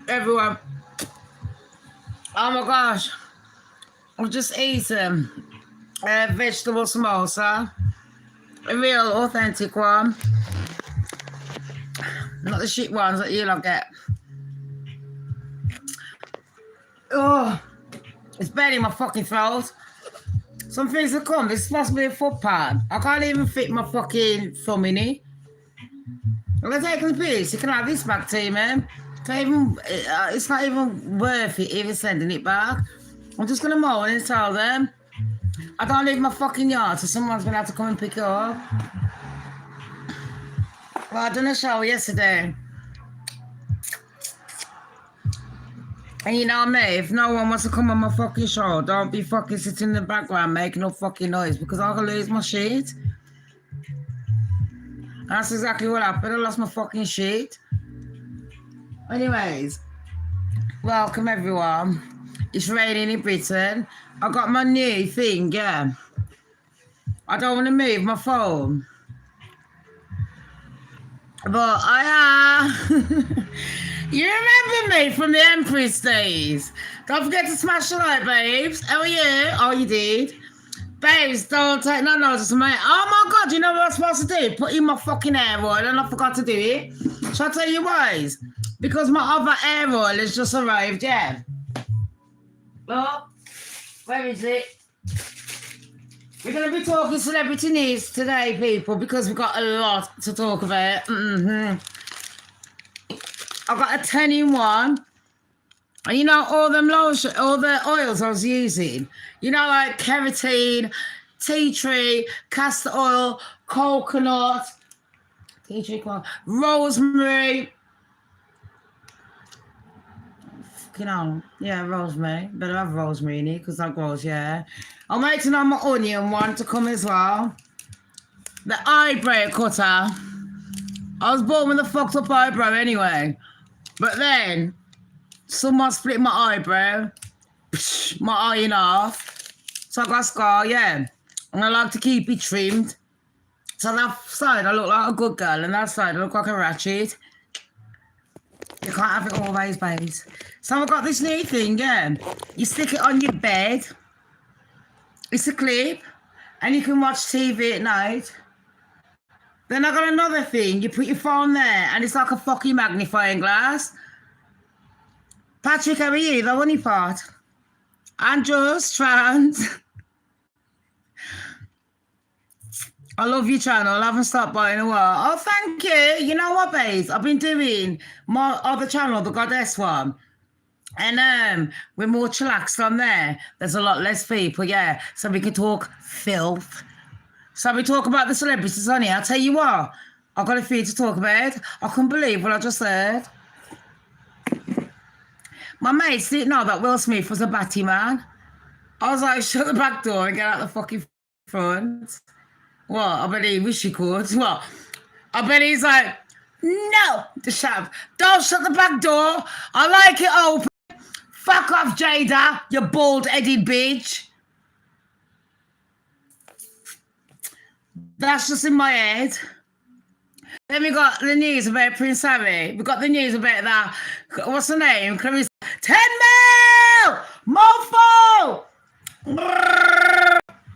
Everyone. Oh my gosh. I'm just eating a vegetable samosa. A real authentic one. Not the shit ones that you lot get. Oh, it's burning my fucking throat. Some things have come. This is supposed to be a footpath. I can't even fit my fucking thumb in it. I'm gonna take the piss. You can have this back to you, man. It's not even worth it even sending it back. I'm just gonna moan and tell them I don't leave my fucking yard, so someone's gonna have to come and pick it up. Well, I done a show yesterday. And you know me, if no one wants to come on my fucking show, don't be fucking sitting in the background making no fucking noise because I can lose my shit. That's exactly what happened. I lost my fucking shit. Anyways, welcome everyone. It's raining in Britain. I got my new thing, yeah. I don't want to move my phone. But you remember me from the Empress days. Don't forget to smash the like, babes. How are you? Oh, you did. Babes, don't take no notice of me. Oh my God, you know what I'm supposed to do? Put in my fucking hair oil and I forgot to do it. Shall I tell you why? Because my other hair oil has just arrived, yeah. Oh, where is it? We're going to be talking celebrity news today, people, because we've got a lot to talk about. I've got a 10-in-1. And you know, all the oils I was using, you know, like keratin, tea tree, castor oil, coconut, tea tree, rosemary. You know, yeah, rosemary. Better have rosemary in it because that grows, yeah. I'm waiting on my onion one to come as well. The eyebrow cutter. I was born with a fucked up eyebrow anyway. But then, someone split my eyebrow, my eye in half. So I got a scar, yeah. And I like to keep it trimmed. So that side I look like a good girl and that side I look like a ratchet. You can't have it always, babes. So I've got this new thing, yeah. You stick it on your bed. It's a clip. And you can watch TV at night. Then I got another thing. You put your phone there and it's like a fucking magnifying glass. Patrick, how are you? The honey pot. I'm just trans. I love your channel. I haven't stopped by in a while. Oh, thank you. You know what, babes? I've been doing my other channel, the Goddess one. And we're more chillaxed on there. There's a lot less people, yeah. So we can talk filth. So we talk about the celebrities on here. I'll tell you what. I've got a few to talk about. I couldn't believe what I just heard. My mates didn't know that Will Smith was a batty man. I was like, shut the back door and get out the fucking front. What? I bet he wish he could. What? I bet he's like, no, the chap, don't shut the back door. I like it open. Fuck off, Jada, you bald-headed bitch. That's just in my head. Then we got the news about Prince Harry. We got the news about that. What's her name? Clarissa. 10 mil! Mofo!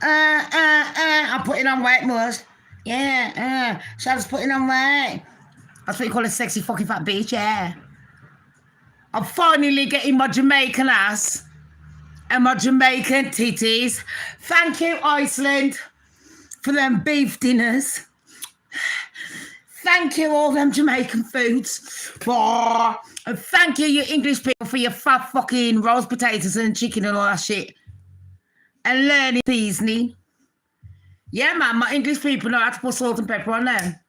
I'm putting on weight, Mus. Yeah, Shamz putting on weight. That's what you call a sexy fucking fat bitch, yeah. I'm finally getting my Jamaican ass and my Jamaican titties. Thank you, Iceland, for them beef dinners. Thank you, all them Jamaican foods. And thank you, you English people, for your fat fucking roast potatoes and chicken and all that shit. And learning seasoning. Yeah, man, my English people know how to put salt and pepper on there.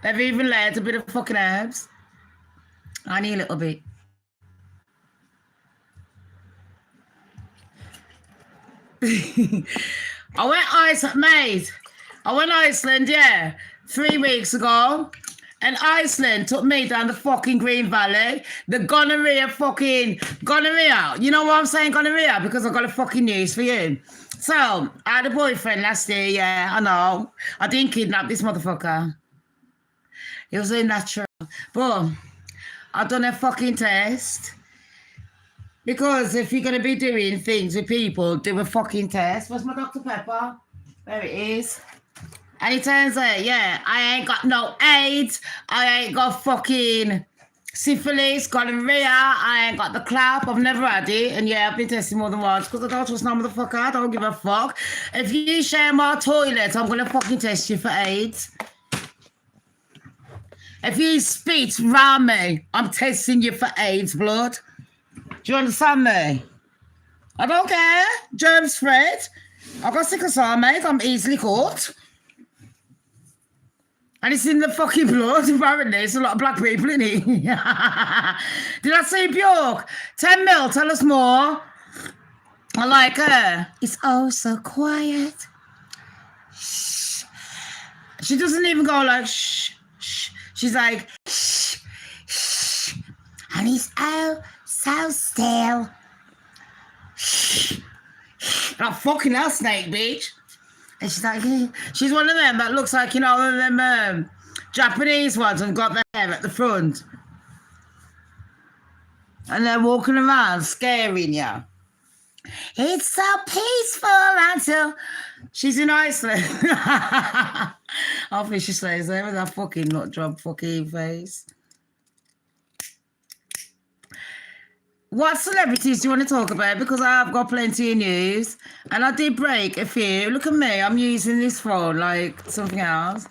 They've even learned a bit of fucking herbs. I need a little bit. I went Iceland, yeah, 3 weeks ago. And Iceland took me down the fucking Green Valley. The gonorrhea. You know why I'm saying gonorrhea? Because I got a fucking news for you. So, I had a boyfriend last year, yeah, I know. I didn't kidnap this motherfucker. It was a natural. But I've done a fucking test. Because if you're going to be doing things with people, do a fucking test. Where's my Dr. Pepper? There it is. And it turns out, yeah, I ain't got no AIDS. I ain't got fucking syphilis, gonorrhea. I ain't got the clap. I've never had it. And yeah, I've been tested more than once because I don't trust no motherfucker. I don't give a fuck. If you share my toilet, I'm going to fucking test you for AIDS. If you spit round me, I'm testing you for AIDS blood. Do you understand me? I don't care. Germs spread. I've got sickle cell, mate. I'm easily caught. And it's in the fucking blood, apparently. There's a lot of black people in it. Did I say Bjork? 10 mil, tell us more. I like her. It's oh so quiet. Shh. She doesn't even go like shh, shh. She's like shh, shh. And it's oh so still. Shh. Like fucking hell, snake bitch. And she's like, she's one of them that looks like, you know, one of them Japanese ones who've got their hair at the front. And they're walking around scaring you. It's so peaceful until she's in Iceland. Hopefully she stays there with that fucking nut job fucking face. What celebrities do you want to talk about? Because I've got plenty of news. And I did break a few. Look at me. I'm using this phone like something else.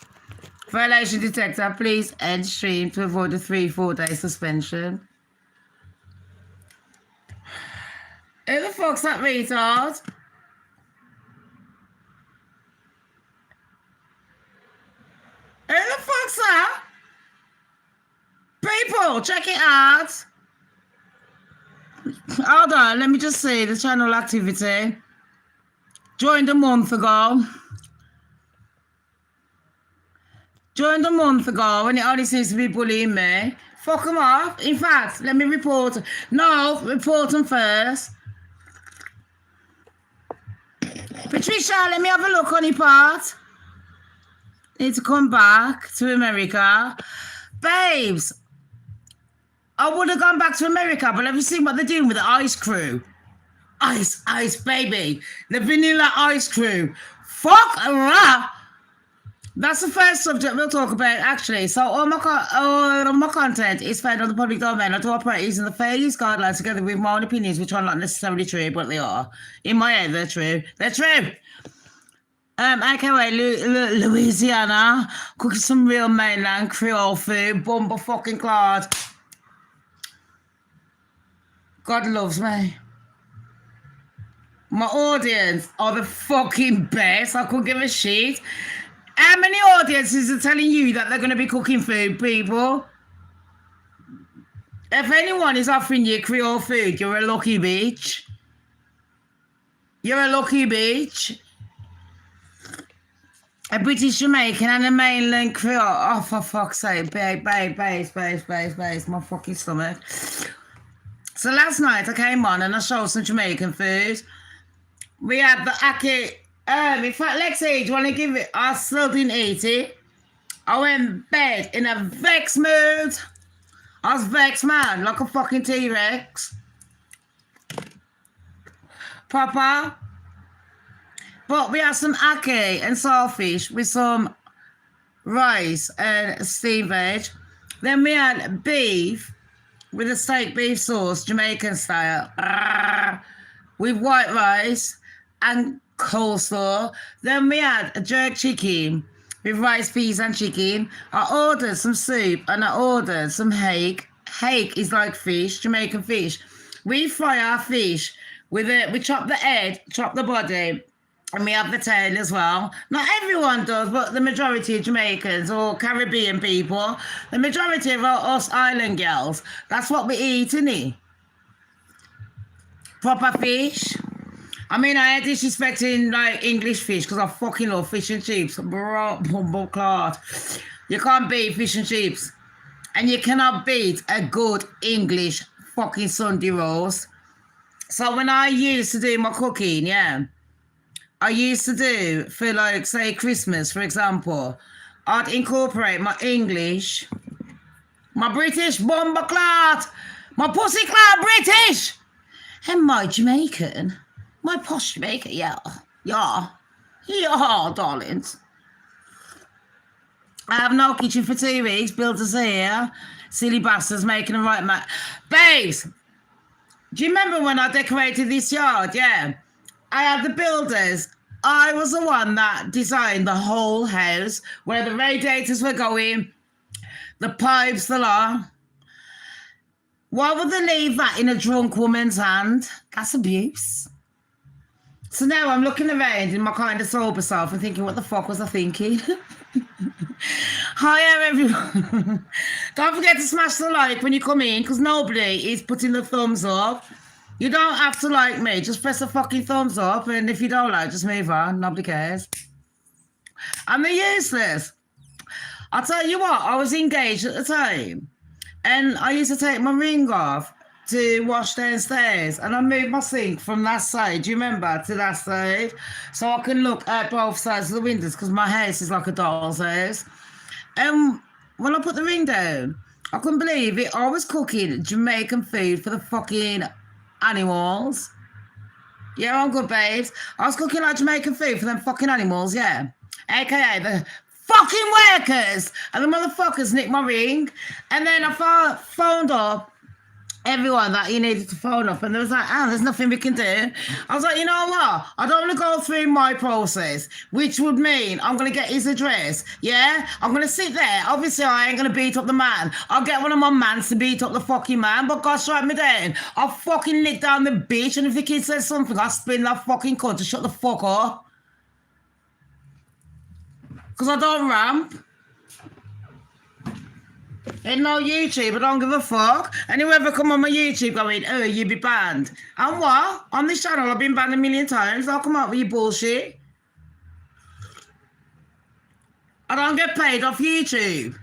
Violation detector. Please end stream to avoid a 3-4 day suspension. Who the fuck's that retard? Who the fuck's that? People, check it out. Hold on, let me just see the channel activity. Joined a month ago. Joined a month ago and it only seems to be bullying me. Fuck them off. In fact, let me report. No, report them first. Patricia, let me have a look on your part. Need to come back to America. Babes, I would have gone back to America, but have you seen what they're doing with the ice crew? Ice, baby. The vanilla ice crew. Fuck that. That's the first subject we'll talk about, actually. So all my content is found on the public domain. I do operate using the fair use guidelines together with my own opinions, which are not necessarily true, but they are. In my head, they're true. They're true. AKA Louisiana, cooking some real mainland Creole food, bumble fucking clad. God loves me. My audience are the fucking best. I couldn't give a shit. How many audiences are telling you that they're going to be cooking food, people? If anyone is offering you Creole food, you're a lucky bitch. You're a lucky bitch. A British Jamaican and a mainland Creole. Oh, for fuck's sake. Base. My fucking stomach. So last night I came on and I showed some Jamaican food. We had the ackee. In fact, Lexi, do you want to give it? I still didn't eat it. I went in bed in a vexed mood. I was vexed, man, like a fucking T-Rex. Proper. But we had some ackee and saltfish with some rice and steamed veg. Then we had beef with a steak beef sauce, Jamaican style, with white rice and coleslaw. Then we had a jerk chicken with rice, peas and chicken. I ordered some soup and I ordered some hake. Hake is like fish, Jamaican fish. We fry our fish with it. We chop the head, chop the body, and we have the tail as well. Not everyone does, but the majority of Jamaicans or Caribbean people, the majority of us island girls, that's what we eat, innit? Proper fish. I mean, I ain't disrespecting like English fish because I fucking love fish and chips. Bro, bumble clot. You can't beat fish and chips. And you cannot beat a good English fucking Sunday roast. So when I used to do my cooking, yeah, I used to do for like, say, Christmas, for example, I'd incorporate my English, my British bomber clot, my pussy clot British, and my Jamaican, my posh Jamaican, yeah, darlings. I have no kitchen for 2 weeks, builders are here, silly bastards making a right man. Babes, do you remember when I decorated this yard? Yeah, I had the builders. I was the one that designed the whole house, where the radiators were going, the pipes, the lot. Why would they leave that in a drunk woman's hand? That's abuse. So now I'm looking around in my kind of sober self and thinking, what the fuck was I thinking? Hiya, everyone. Don't forget to smash the like when you come in, because nobody is putting the thumbs up. You don't have to like me. Just press the fucking thumbs up, and if you don't like, just move on. Nobody cares. I'm useless. I'll tell you what, I was engaged at the time, and I used to take my ring off to wash downstairs, and I moved my sink from that side, do you remember, to that side, so I can look at both sides of the windows, because my house is like a doll's house. And when I put the ring down, I couldn't believe it. I was cooking Jamaican food for the fucking animals. Yeah, I'm good, babes. I was cooking like Jamaican food for them fucking animals, yeah. AKA the fucking workers. And the motherfuckers nicked my ring. And then I phoned up everyone that you needed to phone up, and there was like, there's nothing we can do. I was like, you know what? I don't want to go through my process, which would mean I'm going to get his address, yeah? I'm going to sit there. Obviously, I ain't going to beat up the man. I'll get one of my mans to beat up the fucking man, but God strike me down. I'll fucking lick down the bitch, and if the kid says something, I'll spin that fucking cunt to shut the fuck up. Because I don't ramp. Ain't no YouTube, I don't give a fuck. And whoever come on my YouTube going, oh, you be banned. And what? On this channel, I've been banned 1,000,000 times. Don't come out with your bullshit. I don't get paid off YouTube.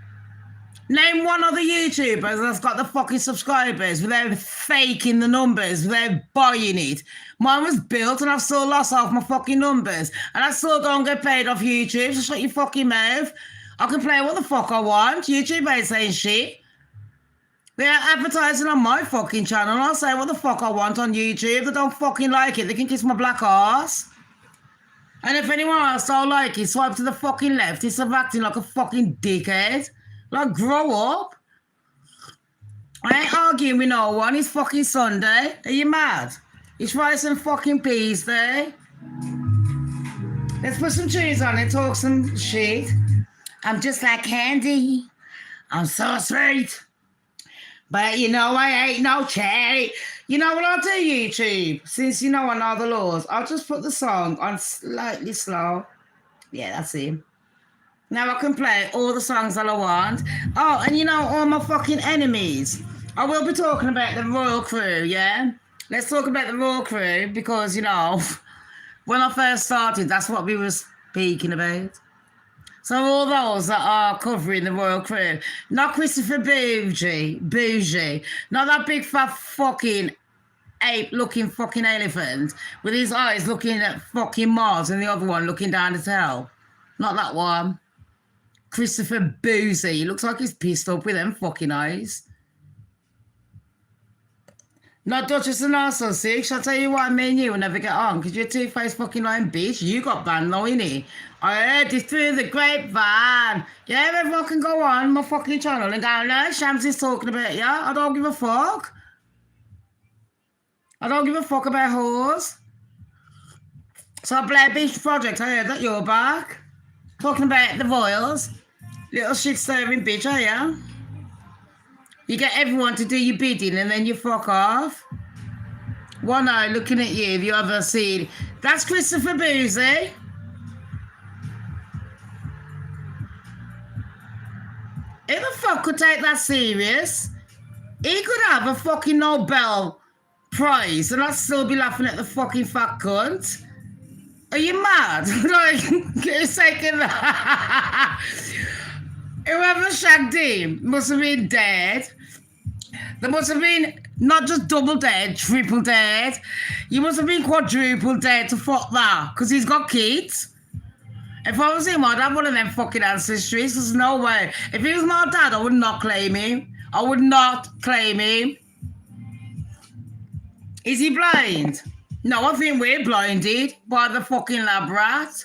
Name one other YouTuber that's got the fucking subscribers without faking the numbers, without buying it. Mine was built and I've still lost half my fucking numbers. And I still don't get paid off YouTube, so shut your fucking mouth. I can play what the fuck I want. YouTube ain't saying shit. They're advertising on my fucking channel. I'll say what the fuck I want on YouTube. They don't fucking like it. They can kiss my black ass. And if anyone else don't like it, swipe to the fucking left. Instead of acting like a fucking dickhead. Like, grow up. I ain't arguing with no one. It's fucking Sunday. Are you mad? It's rice and fucking peas day. Let's put some cheese on it, talk some shit. I'm just like candy. I'm so sweet. But you know I ain't no cherry. You know what I'll do, YouTube? Since you know I know the laws, I'll just put the song on slightly slow. Yeah, that's it. Now I can play all the songs that I want. Oh, and you know, all my fucking enemies. I will be talking about the Royal Crew, yeah? Let's talk about the Royal Crew because, you know, when I first started, that's what we were speaking about. So all those that are covering the Royal Crew, not Christopher Bougie, not that big fat fucking ape-looking fucking elephant with his eyes looking at fucking Mars and the other one looking down at hell. Not that one. Christopher Boozy. He looks like he's pissed up with them fucking eyes. Not Duchess and also sick. Shall I tell you what, me and you will never get on because you're a two-faced fucking lying bitch. You got banned though, innit? I heard it through the grapevine. Yeah, everyone can go on my fucking channel and go, no, Shamz is talking about you. I don't give a fuck. I don't give a fuck about whores. So Blair Beach Project, I heard that you're back. Talking about the Royals. Little shit-stirring bitch, are you? You get everyone to do your bidding and then you fuck off. One eye looking at you, the other seeing. That's Christopher Boozy. Who the fuck could take that serious? He could have a fucking Nobel Prize and I'd still be laughing at the fucking fat cunt. Are you mad? Like, get a second. Whoever shagged him must have been dead. There must have been not just double dead, triple dead. You must have been quadruple dead to fuck that because he's got kids. If I was him, I'd have one of them fucking ancestries. There's no way. If he was my dad, I would not claim him. I would not claim him. Is he blind? No, I think we're blinded by the fucking lab rat.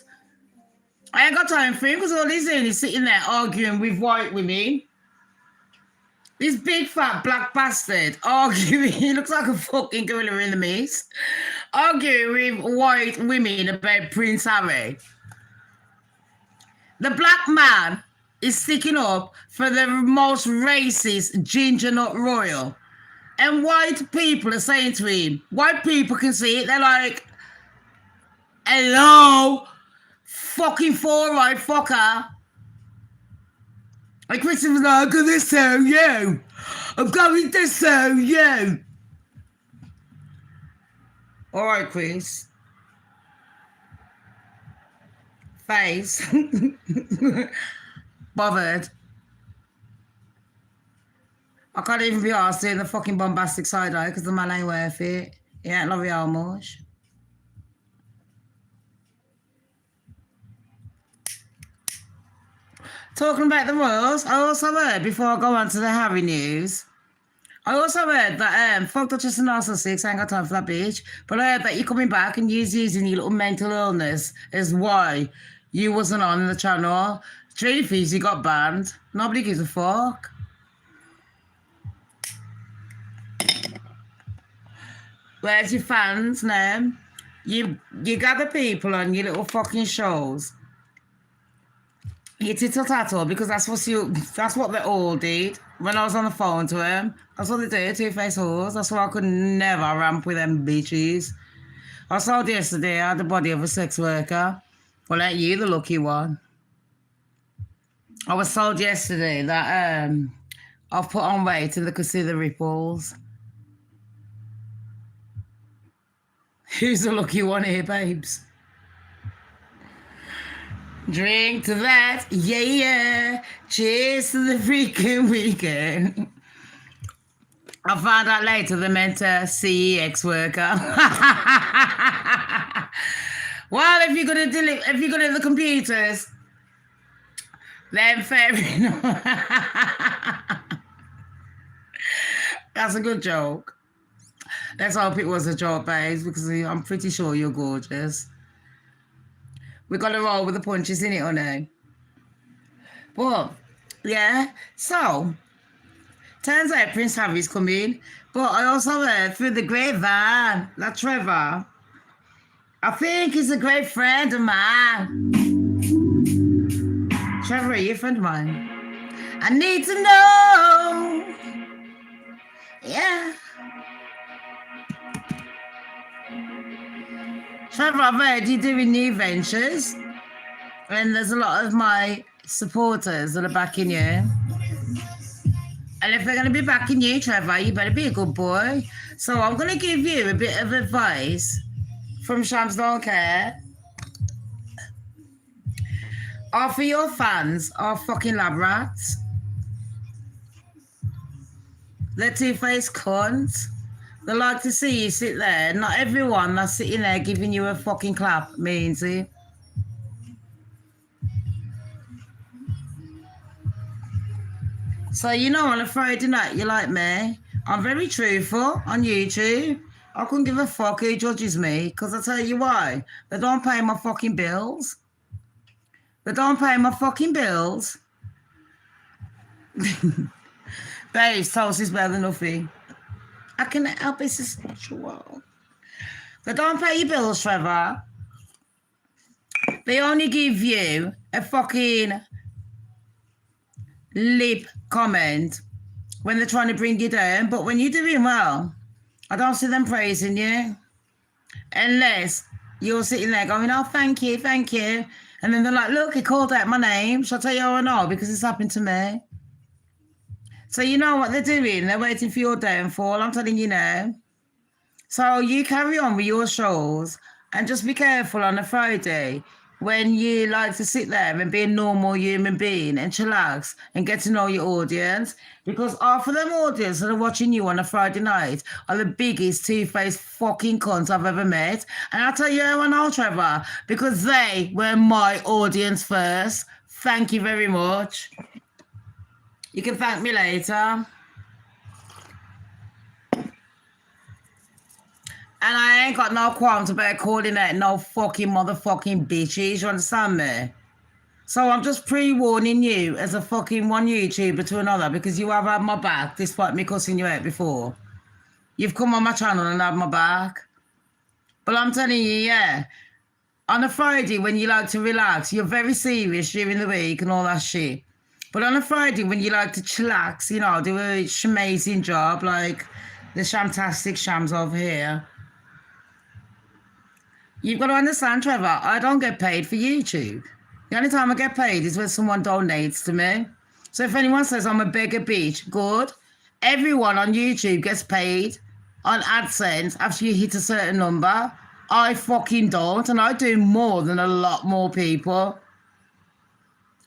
I ain't got time for him because all he's doing is sitting there arguing with white women. This big fat black bastard arguing, he looks like a fucking gorilla in the mist, arguing with white women about Prince Harry. The black man is sticking up for the most racist ginger nut royal. And white people are saying to him, white people can see it, they're like, hello, fucking four-eyed fucker. And Christopher's like, I'm going to sue you. I'm going to sue you. All right, Chris. Face. Bothered. I can't even be asked doing the fucking bombastic side eye because the man ain't worth it. He ain't L'Oreal much. Talking about the royals, I also heard, before I go on to the Harry news, I also heard that, fuck Duchess and Arsenal 6, I ain't got time for that bitch, but I heard that you're coming back and you're using your little mental illness as why you wasn't on the channel. Truth is, you got banned. Nobody gives a fuck. Where's your fans now? You gather people on your little fucking shows. You tittle tattle because that's what they all did. When I was on the phone to him, that's what they did, two-faced whores. That's why I could never ramp with them bitches. I saw yesterday I had the body of a sex worker. Well, ain't you the lucky one? I was told yesterday that I've put on weight and they could see the ripples. Who's the lucky one here, babes? Drink to that, yeah, yeah. Cheers to the freaking weekend. I found out later they meant a CEX worker. Well, if you're gonna do the computers, then fair enough. That's a good joke. Let's hope it was a joke, babes, because I'm pretty sure you're gorgeous. We got to roll with the punches in it, or no? But, yeah, so, turns out Prince Harry's coming, but I also heard through the grapevine that Trevor, I think he's a great friend of mine. Trevor, are you a friend of mine? I need to know. Yeah. Trevor, I've heard you're doing new ventures, and there's a lot of my supporters that are backing you. And if they're going to be backing you, Trevor, you better be a good boy. So I'm going to give you a bit of advice from Shamz Don't Care. Half of your fans are fucking lab rats. They're two-faced cunts. They like to see you sit there. Not everyone that's sitting there giving you a fucking clap means it. So, you know, on a Friday night, you're like me. I'm very truthful on YouTube. I couldn't give a fuck who judges me, because I tell you why. They don't pay my fucking bills. They don't pay my fucking bills. Babes, toast is better than nothing. I can help it, it's sexual. They don't pay your bills, Trevor. They only give you a fucking lip comment when they're trying to bring you down. But when you're doing well, I don't see them praising you. Unless you're sitting there going, oh, thank you, thank you. And then they're like, look, he called out my name. Shall I tell you how I know? Because it's happened to me. So you know what they're doing. They're waiting for your downfall. I'm telling you now. So you carry on with your shows and just be careful on a Friday when you like to sit there and be a normal human being and chillax and get to know your audience, because half of them audience that are watching you on a Friday night are the biggest two-faced fucking cunts I've ever met. And I'll tell you how I know, Trevor, because they were my audience first. Thank you very much. You can thank me later. And I ain't got no qualms about calling out no fucking motherfucking bitches, you understand me? So I'm just pre-warning you as a fucking one YouTuber to another, because you have had my back despite me cussing you out before. You've come on my channel and had my back. But I'm telling you, yeah, on a Friday when you like to relax, you're very serious during the week and all that shit. But on a Friday when you like to chillax, you know, do a amazing job like the shamtastic Shams over here. You've got to understand, Trevor, I don't get paid for YouTube. The only time I get paid is when someone donates to me. So if anyone says I'm a beggar bitch, good. Everyone on YouTube gets paid on AdSense after you hit a certain number. I fucking don't, and I do more than a lot more people.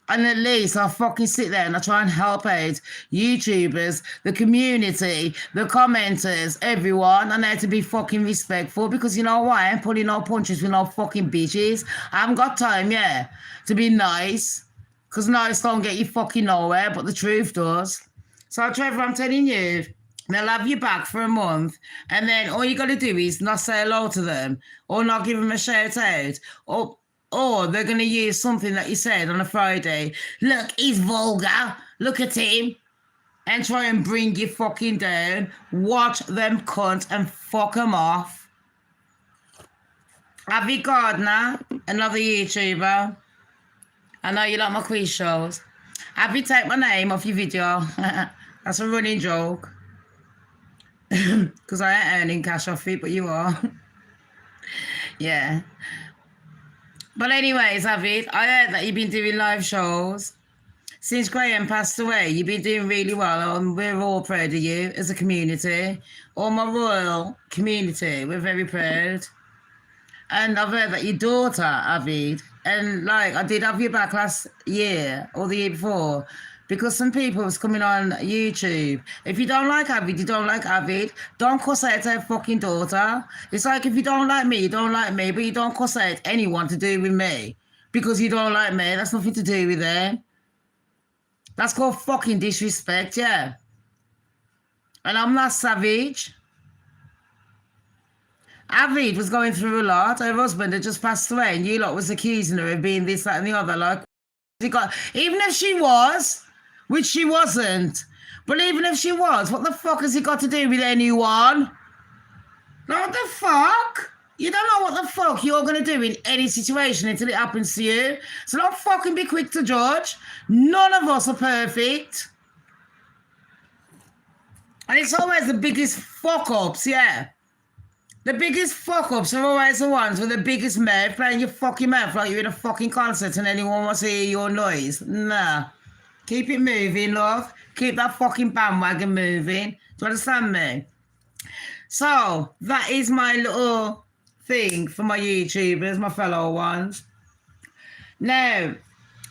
And at least I fucking sit there and I try and help out YouTubers, the community, the commenters, everyone. And they have to be fucking respectful, because you know what? I ain't pulling no punches with no fucking bitches. I haven't got time, yeah, to be nice. Because nice don't get you fucking nowhere, but the truth does. So, Trevor, I'm telling you, they'll have you back for a month, and then all you got to do is not say hello to them, or not give them a shout out, or they're going to use something that you said on a Friday. Look, he's vulgar. Look at him. And try and bring you fucking down. Watch them cunt and fuck them off. Avi Gardner, another YouTuber. I know you like my quiz shows. Avi, take my name off your video. That's a running joke. Because I ain't earning cash off it, but you are. Yeah. But anyways, Avid, I heard that you've been doing live shows. Since Graham passed away, you've been doing really well, and we're all proud of you as a community. All my royal community, we're very proud. And I've heard that your daughter, Avid, and like I did have you back last year or the year before, because some people was coming on YouTube. If you don't like Avid, you don't like Avid. Don't cuss out her fucking daughter. It's like if you don't like me, you don't like me, but you don't cuss out anyone to do with me because you don't like me. That's nothing to do with it. That's called fucking disrespect, yeah. And I'm not savage. Avid was going through a lot. Her husband had just passed away, and you lot was accusing her of being this, that, and the other. Like, even if she was, which she wasn't, but even if she was, what the fuck has it got to do with anyone? What the fuck? You don't know what the fuck you're going to do in any situation until it happens to you. So don't fucking be quick to judge. None of us are perfect. And it's always the biggest fuck-ups, yeah. The biggest fuck-ups are always the ones with the biggest mouth, playing your fucking mouth like you're in a fucking concert and anyone wants to hear your noise. Nah. Keep it moving, love. Keep that fucking bandwagon moving. Do you understand me? So, that is my little thing for my YouTubers, my fellow ones. Now,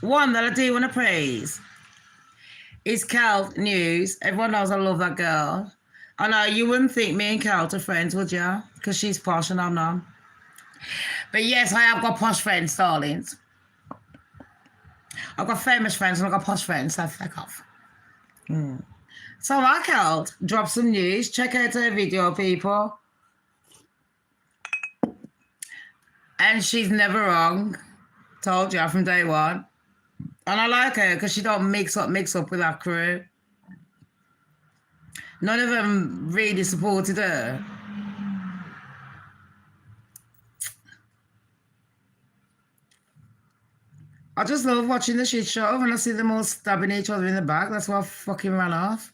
one that I do want to praise is Cal News. Everyone knows I love that girl. I know you wouldn't think me and Cal are friends, would you? Because she's posh and I'm not. But yes, I have got posh friends, darlings. I've got famous friends and I've got posh friends, so fuck off. So like Cal, drop some news. Check out her video, people. And she's never wrong. Told you from day one. And I like her because she don't mix up with that crew. None of them really supported her. I just love watching the shit show when I see them all stabbing each other in the back. That's why I fucking ran off.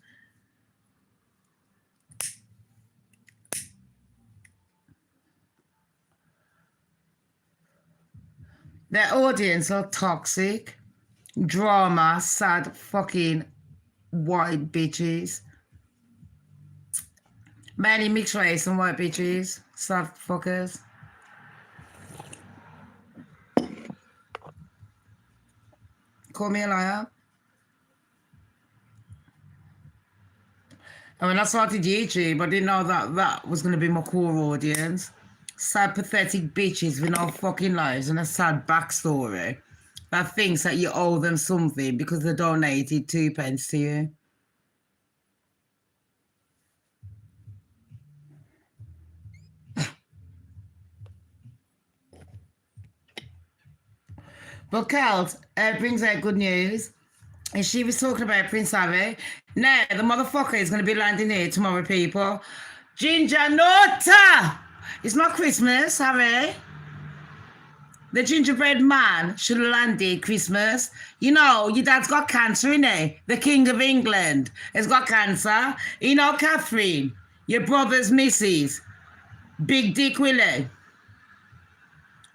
Their audience are toxic, drama, sad fucking white bitches. Mainly mixed race and white bitches. Sad fuckers. Call me a liar. And when I started YouTube, I didn't know that was going to be my core audience. Sad, pathetic bitches with no fucking lives and a sad backstory that thinks that you owe them something because they donated 2p to you. But Kelt brings out good news. And she was talking about Prince Harry. Now, the motherfucker is going to be landing here tomorrow, people. Ginger Nota! It's not Christmas, Harry. The gingerbread man should have landed Christmas. You know, your dad's got cancer, innit? The King of England has got cancer. You know, Catherine, your brother's missus. Big Dick Willie.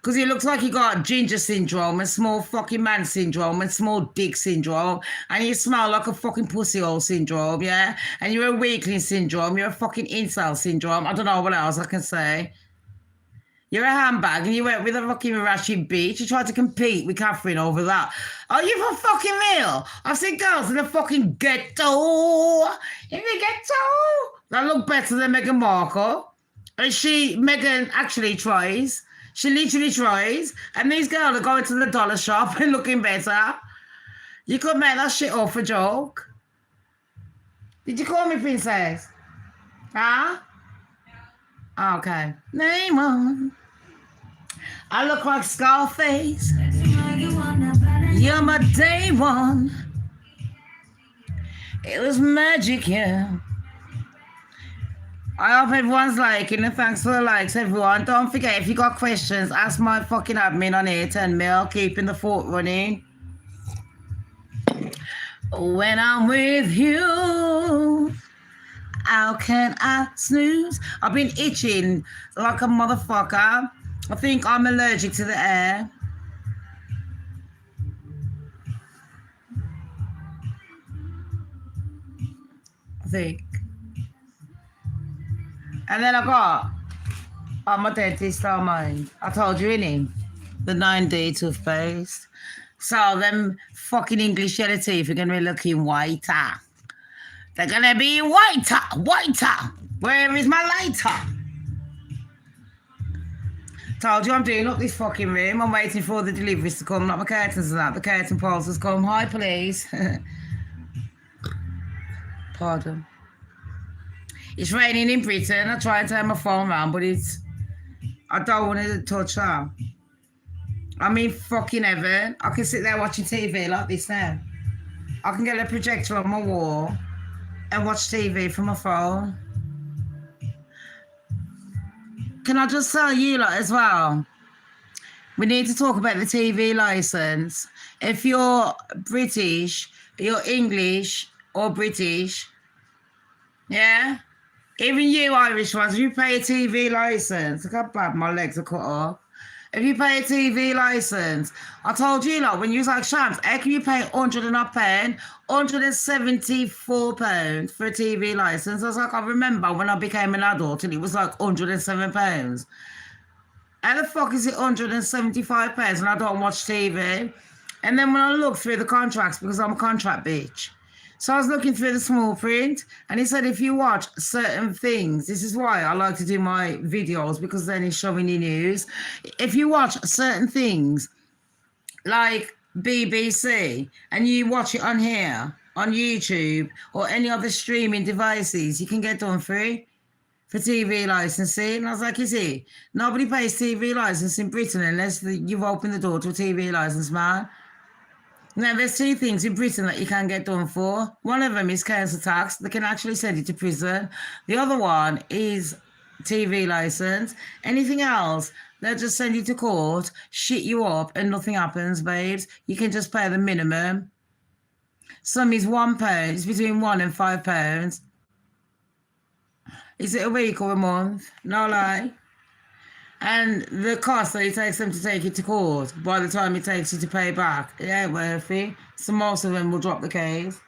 Because he looks like he got ginger syndrome and small fucking man syndrome and small dick syndrome. And you smell like a fucking pussy hole syndrome, yeah? And you're a weakling syndrome. You're a fucking incel syndrome. I don't know what else I can say. You're a handbag and you went with a fucking ratchet bitch. You tried to compete with Catherine over that. Are you for fucking real? I've seen girls in the fucking ghetto. In the ghetto. That look better than Meghan Markle. And Meghan actually tries. She literally tries. And these girls are going to the dollar shop and looking better. You could make that shit up a joke. Did you call me princess? Huh? Okay. Name on. I look like Scarface. You're my day one. It was magic, yeah. I hope everyone's liking and thanks for the likes, everyone. Don't forget, if you got questions, ask my fucking admin on here, 10 mil, keeping the fort running. When I'm with you, how can I snooze? I've been itching like a motherfucker. I think I'm allergic to the air. I think. And then I got, my dentist don't mind. I told you, innit? The 9D toothpaste. So them fucking English yellow teeth are going to be looking whiter. They're going to be whiter. Where is my lighter? Told you I'm doing up this fucking room. I'm waiting for the deliveries to come, not my curtains and that. The curtain poles has come. Hi, please. Pardon. It's raining in Britain. I try and turn my phone around, but I don't want to touch that. I'm in fucking heaven. I can sit there watching TV like this now. I can get a projector on my wall and watch TV from my phone. Can I just tell you lot as well? We need to talk about the TV license. If you're British, you're English or British, yeah? Even you Irish ones, if you pay a TV license, look how bad my legs are cut off. If you pay a TV license, I told you lot, when you was like, Shamz, how can you pay £100 and not paying £174 for a TV license? I was like, I remember when I became an adult and it was like £107. How the fuck is it £175 and I don't watch TV? And then when I look through the contracts, because I'm a contract bitch, so I was looking through the small print and he said if you watch certain things, this is why I like to do my videos because then it's showing you news. If you watch certain things like BBC and you watch it on here, on YouTube or any other streaming devices, you can get done free for TV licensing. And I was like, is it? Nobody pays TV license in Britain unless you've opened the door to a TV license, man. Now, there's two things in Britain that you can get done for. One of them is council tax. They can actually send you to prison. The other one is TV license. Anything else, they'll just send you to court, shit you up, and nothing happens, babes. You can just pay the minimum. Some is £1. It's between £1 and £5. Is it a week or a month? No lie. And the cost that it takes them to take you to court, by the time it takes you to pay back, it ain't worth it. So most of them will drop the case.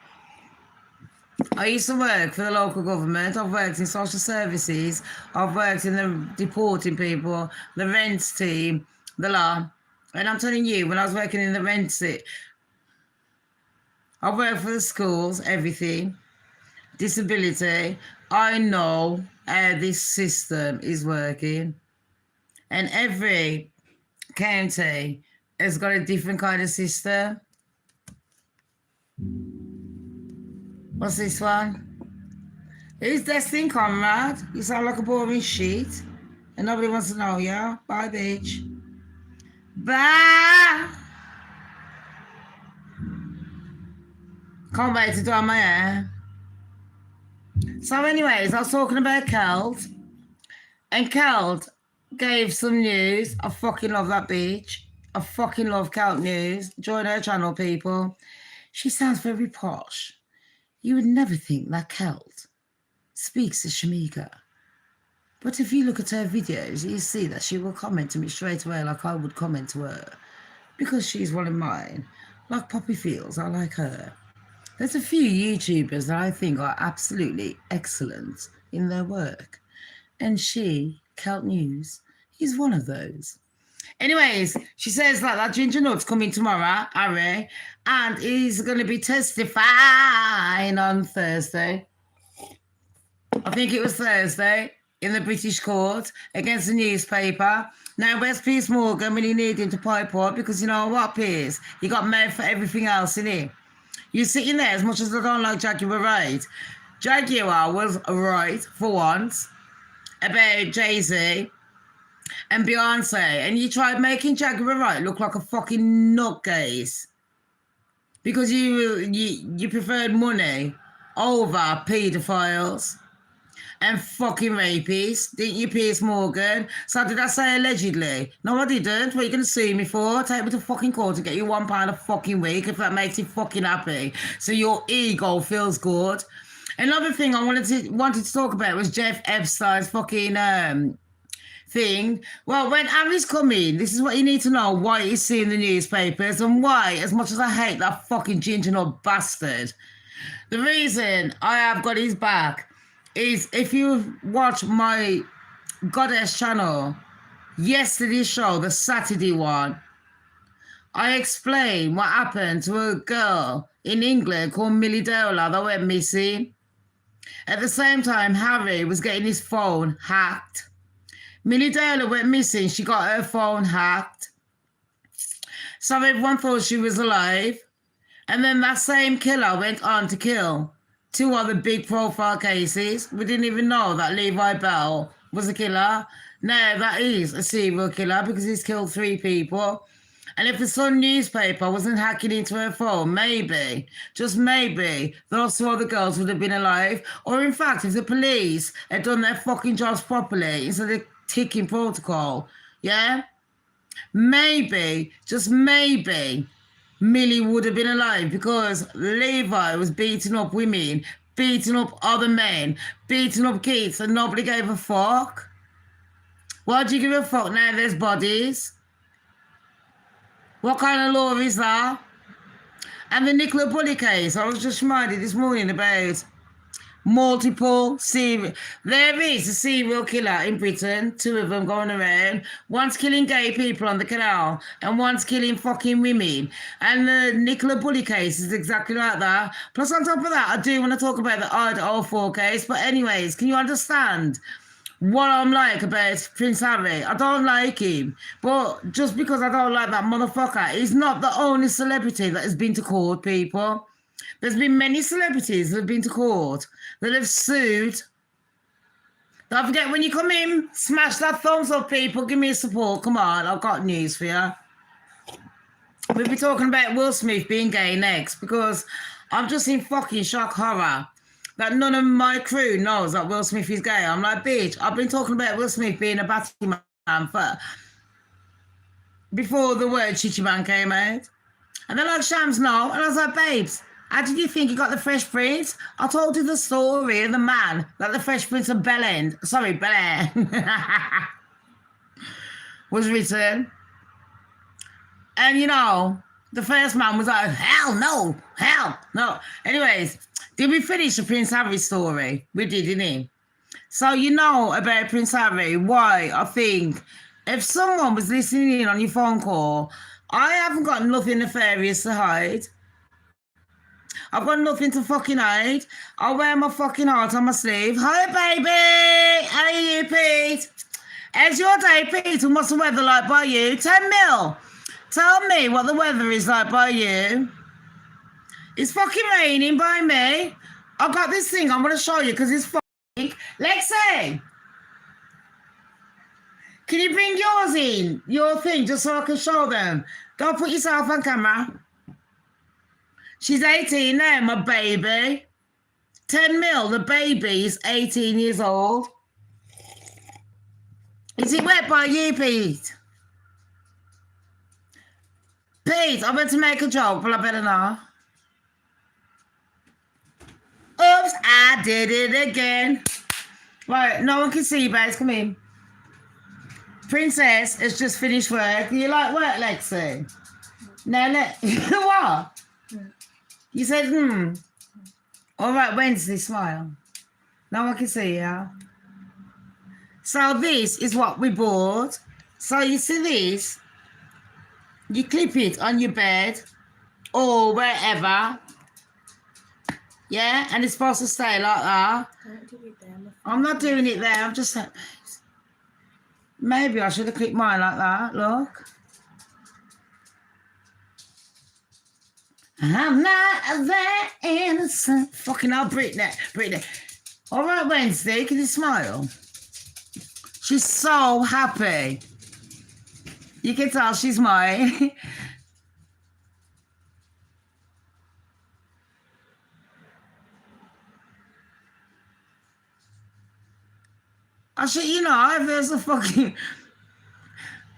I used to work for the local government. I've worked in social services. I've worked in the deporting people, the rents team, the law. And I'm telling you, when I was working in the rent team, I work for the schools, everything. Disability. I know how this system is working. And every county has got a different kind of system. What's this one? Who's Destin Conrad? You sound like a boring sheet. And nobody wants to know you. Bye, bitch. Bye! Can't wait to dye my hair. So anyways, I was talking about Keld. And Keld gave some news. I fucking love that bitch. I fucking love Keld News. Join her channel, people. She sounds very posh. You would never think that Keld speaks to Shamika. But if you look at her videos, you see that she will comment to me straight away like I would comment to her. Because she's one of mine. Like Poppy Fields, I like her. There's a few YouTubers that I think are absolutely excellent in their work. And she, Keld News, is one of those. Anyways, she says that Ginger Nut's coming tomorrow, Harry, and he's going to be testifying on Thursday. I think it was Thursday in the British court against the newspaper. Now, where's Piers Morgan when you need him to pipe up? Because you know what, Piers? You got made for everything else, innit? You're sitting there as much as I don't like Jaguar right. Jaguar was right for once about Jay-Z and Beyonce, and you tried making Jaguar right look like a fucking nutcase because you preferred money over paedophiles and fucking rapists, didn't you, Piers Morgan? So did I say allegedly? No, I didn't. What are you going to sue me for? Take me to fucking court and get you £1 a fucking week if that makes you fucking happy. So your ego feels good. Another thing I wanted to talk about was Jeff Epstein's fucking thing. Well, when Harry's coming, this is what you need to know, why he's seeing the newspapers and why, as much as I hate that fucking ginger nut bastard, the reason I have got his back is if you watch my Goddess channel, yesterday's show, the Saturday one, I explained what happened to a girl in England called Millie Dowler that went missing. At the same time, Harry was getting his phone hacked. Millie Dowler went missing. She got her phone hacked. So everyone thought she was alive. And then that same killer went on to kill 2 other big profile cases. We didn't even know that Levi Bell was a killer. Now that is a serial killer because he's killed 3 people. And if the Sun newspaper wasn't hacking into her phone, maybe, just maybe, those 2 other girls would have been alive. Or in fact, if the police had done their fucking jobs properly instead of ticking protocol, yeah? Maybe, just maybe, Millie would have been alive because Levi was beating up women, beating up other men, beating up kids, and nobody gave a fuck. Why do you give a fuck now there's bodies? What kind of law is that? And the Nicola Bully case, I was just reminded this morning about multiple serial. There is a serial killer in Britain, 2 of them going around. One's killing gay people on the canal and one's killing fucking women. And the Nicola Bully case is exactly like that. Plus on top of that, I do want to talk about the Idaho 4 case. But anyways, can you understand what I'm like about Prince Harry? I don't like him. But just because I don't like that motherfucker, he's not the only celebrity that has been to court, people. There's been many celebrities that have been to court that have sued. Don't forget, when you come in, smash that thumbs up, people. Give me a support. Come on, I've got news for you. We'll be talking about Will Smith being gay next because I'm just in fucking shock horror that none of my crew knows that Will Smith is gay. I'm like, bitch, I've been talking about Will Smith being a batty man before the word chichi man came out. And they're like, Shams, no. And I was like, babes, how did you think you got the Fresh Prince? I told you the story of the man that the Fresh Prince of Bel-Air was written. And, you know, the first man was like, hell no, hell no. Anyways, did we finish the Prince Harry story? We did, didn't we? So you know about Prince Harry, why I think if someone was listening in on your phone call, I haven't got nothing nefarious to hide. I've got nothing to fucking hide. I'll wear my fucking heart on my sleeve. Hi, baby. How are you, Pete? How's your day, Pete? And what's the weather like by you? 10 mil. Tell me what the weather is like by you. It's fucking raining by me. I've got this thing I'm going to show you because it's fucking... Lexi! Can you bring yours in? Your thing, just so I can show them. Go put yourself on camera. She's 18 now, my baby. 10 mil, the baby is 18 years old. Is it wet by you, Pete? Pete, I'm about to make a joke, but I better not. Oops, I did it again. Right, no one can see you, babes. Come in. Princess has just finished work. Do you like work, Lexi? No, what? You said, All right, Wednesday, smile. No one can see you. So this is what we bought. So you see this? You clip it on your bed or wherever. Yeah, and it's supposed to stay like that. Don't do it there. I'm not doing it there. I'm just saying. Maybe I should have clipped mine like that. Look. I'm not that innocent. Fucking hell, Britney. All right, Wednesday, can you smile? She's so happy. You can tell she's mine. I should, if there's a fucking...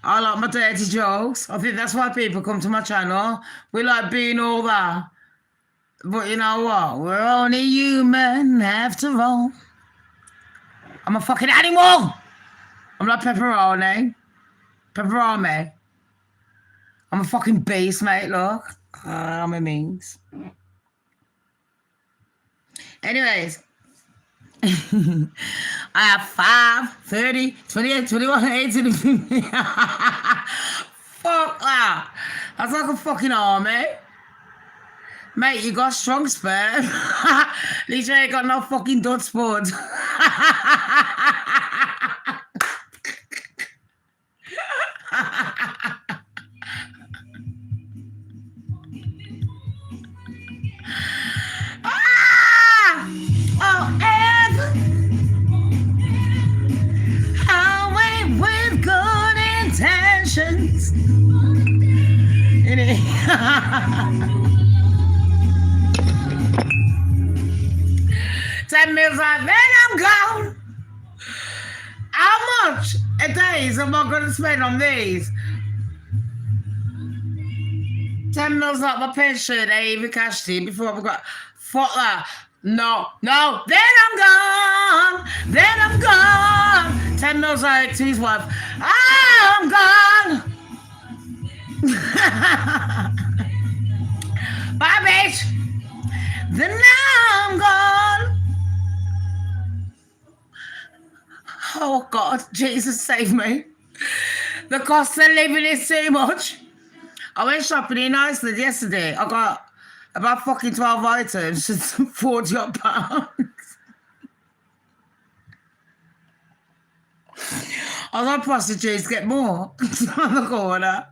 I like my dirty jokes. I think that's why people come to my channel. We like being all that. But you know what? We're only human after all. I'm a fucking animal. I'm like pepperoni. Pepperoni. I'm a fucking beast, mate, look. I'm a minx. Anyways. I have 5, 30, 28, 21, 18, 50. Fuck that. That's like a fucking army. Mate, you got strong sperm. At least you ain't got no fucking dud spud. Intentions. 10 minutes like, then I'm gone. How much a day am I going to spend on these? 10 mils like my pension, I even cashed in before I got. Fuck that. No, then I'm gone. 10 mils like to his wife. I'm gone. Bye, bitch. Then I'm gone. Oh, God, Jesus, save me. The cost of living is too much. I went shopping in Iceland yesterday. I got about fucking 12 items and some 40 odd pounds. I thought prostitutes get more on the corner.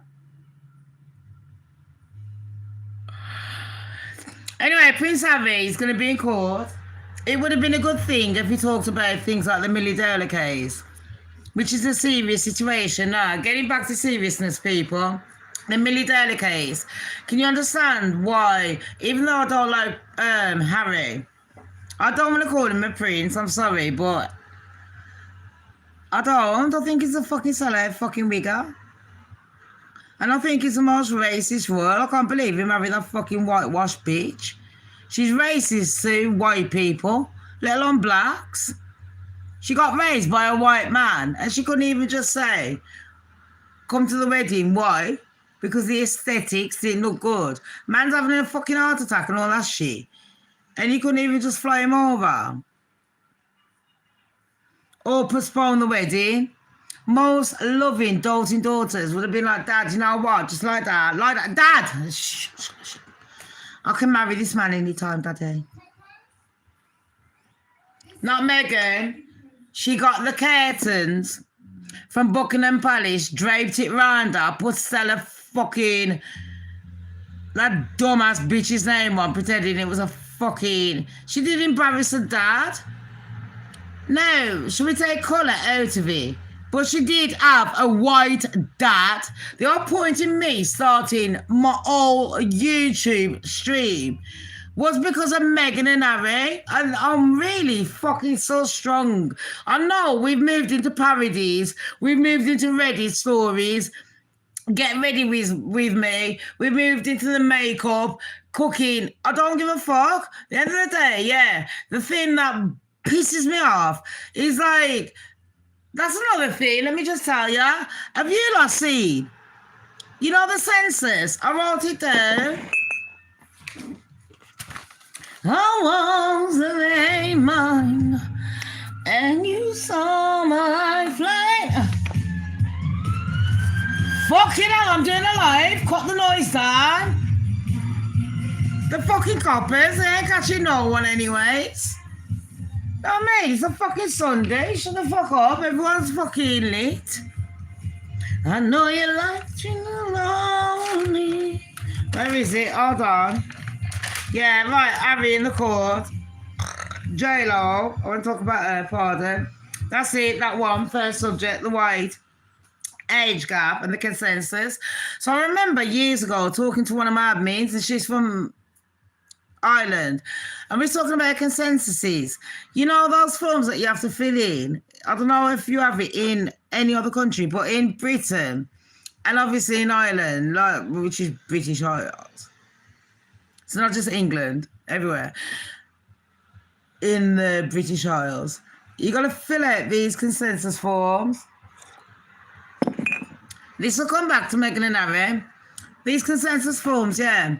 Anyway, Prince Harry is going to be in court. It would have been a good thing if he talked about things like the Millie Dale case, which is a serious situation now. Getting back to seriousness, people. The Millie Dale case. Can you understand why, even though I don't like Harry, I don't want to call him a prince, I'm sorry, but I don't think he's a fucking celeb, fucking wigger. And I think he's the most racist world. I can't believe him having that fucking whitewashed bitch. She's racist to white people, let alone blacks. She got raised by a white man and she couldn't even just say, come to the wedding, why? Because the aesthetics didn't look good. Man's having a fucking heart attack and all that shit. And he couldn't even just fly him over. Or postpone the wedding. Most loving, doting daughters would have been like, Dad, you know what? Just like that. Like that. Dad! Shh. I can marry this man anytime, Daddy. Not Megan. She got the curtains from Buckingham Palace, draped it round her, put Stella fucking... that dumbass bitch's name on, pretending it was a fucking... She did embarrass her dad. No, should we take colour out of it? But she did have a white dad. The whole point in me starting my whole YouTube stream was because of Meghan and Harry. And I'm really fucking so strong. I know we've moved into parodies. We've moved into Reddit stories. Get ready with me. We moved into the makeup, cooking. I don't give a fuck. At the end of the day, yeah, the thing that pisses me off is like, that's another thing. Let me just tell you. Have you not seen? You know the census? I wrote it down. I was the name mine, and you saw my flame. Fucking hell, I'm doing a live. Cut the noise down. The fucking coppers, they ain't catching no one anyways. Oh, mate, it's a fucking Sunday. Shut the fuck up. Everyone's fucking lit. I know you like to lonely. Where is it? Hold on. Yeah, right. Harry in the court. J-Lo. I want to talk about her, pardon. That's it. That one. First subject, the white age gap and the consensus. So I remember years ago talking to one of my admins, and she's from Ireland, and we're talking about consensuses. You know those forms that you have to fill in? I don't know if you have it in any other country, but in Britain, and obviously in Ireland, like, which is British Isles. It's not just England, everywhere. In the British Isles, you got to fill out these consensus forms. This will come back to Meghan and Harry. These consensus forms, yeah.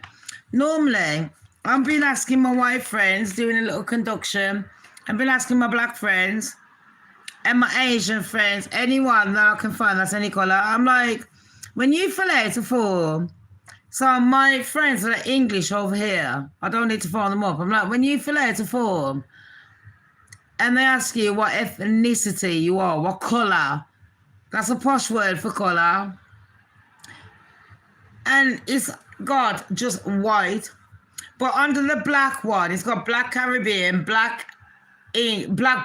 Normally, I've been asking my white friends, doing a little conduction. I've been asking my black friends and my Asian friends, anyone that I can find that's any colour. I'm like, when you fill out a form, so my friends that are English over here, I don't need to phone them up. I'm like, when you fill out a form and they ask you what ethnicity you are, what colour, that's a posh word for colour, and it's got just white. But under the black one, it's got black Caribbean, black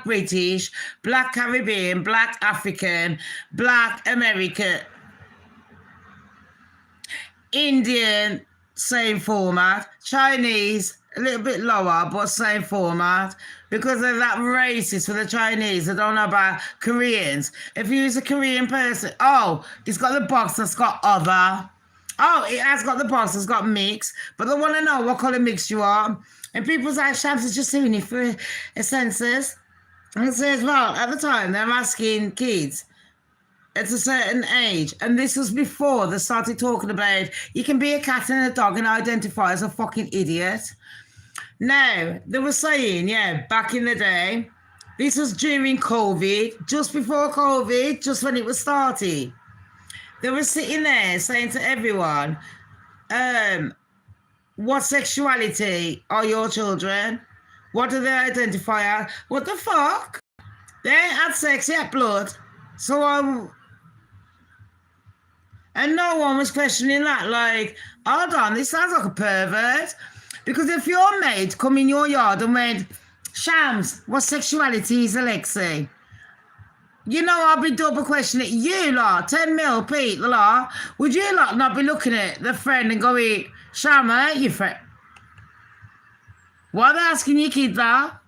British, black Caribbean, black African, black American, Indian, same format, Chinese, a little bit lower, but same format. Because of that racist for the Chinese, I don't know about Koreans. If you use a Korean person, oh, it's got the box that's got other. Oh, it has got the box that's got mix, but they want to know what colour mix you are. And people say, Shamz is just doing it for a census. And it says, well, at the time, they're asking kids at a certain age. And this was before they started talking about you can be a cat and a dog and identify as a fucking idiot. Now, they were saying, yeah, back in the day, this was during COVID, just before COVID, just when it was starting. They were sitting there saying to everyone, what sexuality are your children? What do they identify as? What the fuck? They ain't had sex yet, blood. So and no one was questioning that. Like, hold on, this sounds like a pervert. Because if your mate come in your yard and went, Shams, what sexuality is Alexei? You know, I'll be double questioning you lot, 10 mil, Pete, the lot. Would you lot not be looking at the friend and going, Sham, I ain't your friend? Why are they asking your kid that?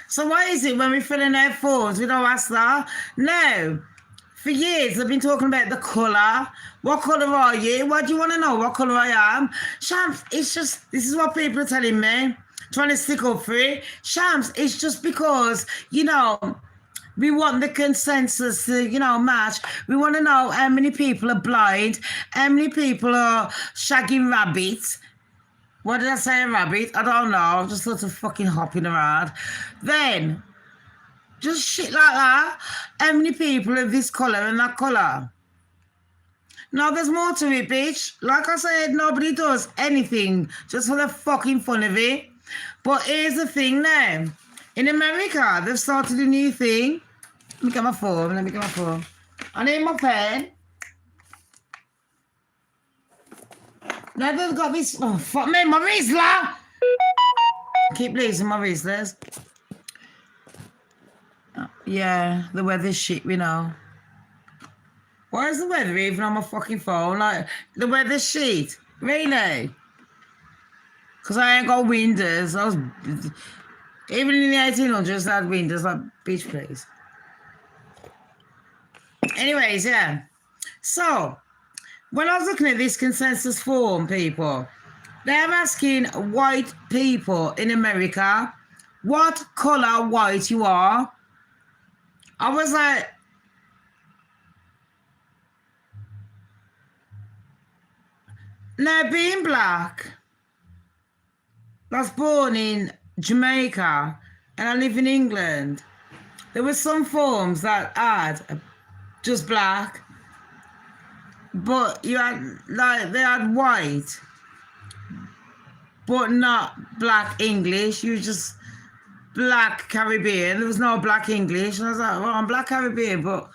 So why is it when we fill in our forms, we don't ask that? No. For years, they've been talking about the colour. What colour are you? Why do you want to know what colour I am? Shams, it's just, this is what people are telling me, trying to stick up for it. Shams, it's just because, you know, we want the consensus to, you know, match. We want to know how many people are blind, how many people are shagging rabbits. What did I say, a rabbit? I don't know. I'm just sort of fucking hopping around. Then, just shit like that. How many people of this colour and that colour? No, there's more to it, bitch. Like I said, nobody does anything just for the fucking fun of it. But here's the thing now. In America, they've started a new thing. Let me get my phone. I need my pen. Now they've got this. Oh, fuck me, my Rizzler! Keep losing my Rizzlers. Yeah, the weather's shit, we know. Why is the weather even on my fucking phone? Like, the weather's shit. Really? Because I ain't got windows. Even in the 1800s, they had windows. Like, bitch, please. Anyways, yeah. So, when I was looking at this consensus form, people, they're asking white people in America what colour white you are. I was like, now being black, I was born in Jamaica and I live in England. There were some forms that had just black, but you had, like, they had white, but not black English. You just black Caribbean. There was no black English. And I was like, well, I'm black Caribbean, but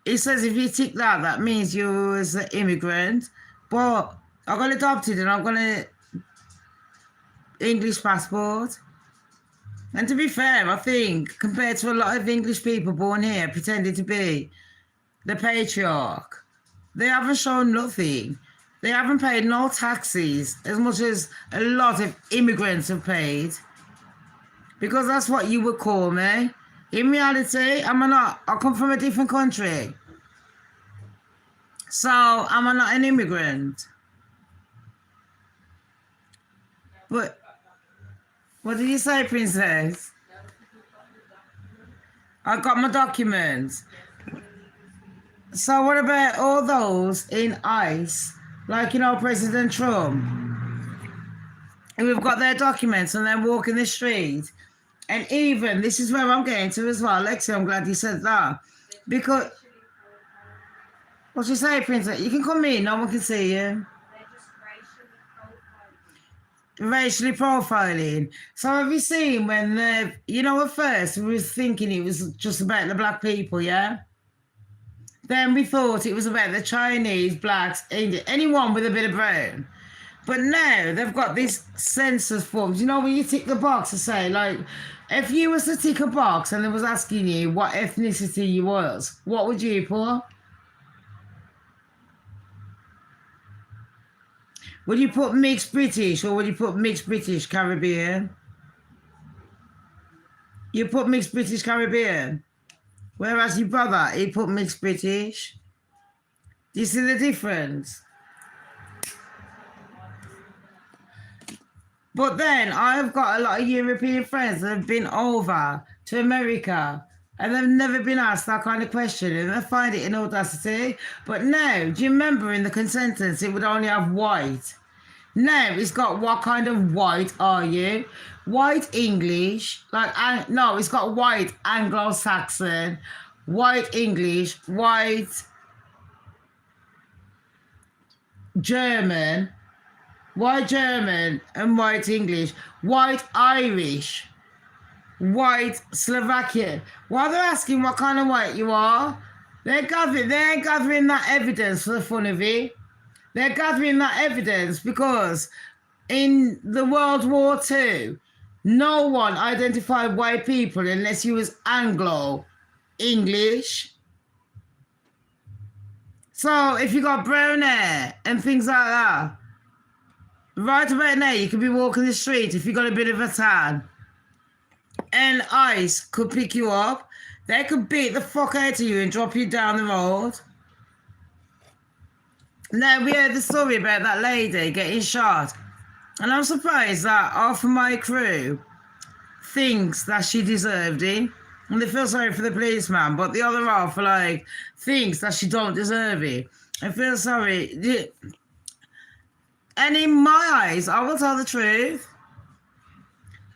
it says if you tick that, that means you was an immigrant. But I got adopted and I've got an English passport. And to be fair, I think, compared to a lot of English people born here pretending to be the patriarch, they haven't shown nothing. They haven't paid no taxes as much as a lot of immigrants have paid. Because that's what you would call me. In reality, I come from a different country. So, am I not an immigrant? But, what did you say, princess? I got my documents. So what about all those in ICE? Like, you know, President Trump. And we've got their documents and they're walking the street. And even, this is where I'm getting to as well. Lexi, I'm glad you said that. Because, what you say, princess? You can come in, no one can see you. Racially profiling. So have you seen when you know, at first we was thinking it was just about the black people, yeah? Then we thought it was about the Chinese, blacks, Indian, anyone with a bit of brown. But now they've got these census forms. You know, when you tick the box to say, like, if you was to tick a box and it was asking you what ethnicity you was, what would you put? Would you put mixed British or would you put mixed British Caribbean? You put mixed British Caribbean. Whereas your brother, he put mixed British. Do you see the difference? But then I've got a lot of European friends that have been over to America and they've never been asked that kind of question and they find it in audacity. But now, do you remember in the consensus it would only have white? Now it's got what kind of white are you? White English, no, it's got white Anglo-Saxon, white English, white German, and white English, white Irish, white Slovakian. While they're asking what kind of white you are, they're gathering that evidence for the fun of it. They're gathering that evidence because in the World War II, no one identified white people unless you was Anglo-English. So if you got brown hair and things like that, right about now you could be walking the street if you got a bit of a tan. And ICE could pick you up. They could beat the fuck out of you and drop you down the road. Now, we heard the story about that lady getting shot. And I'm surprised that half of my crew thinks that she deserved it. And they feel sorry for the policeman. But the other half are like, thinks that she don't deserve it. I feel sorry. And in my eyes, I will tell the truth.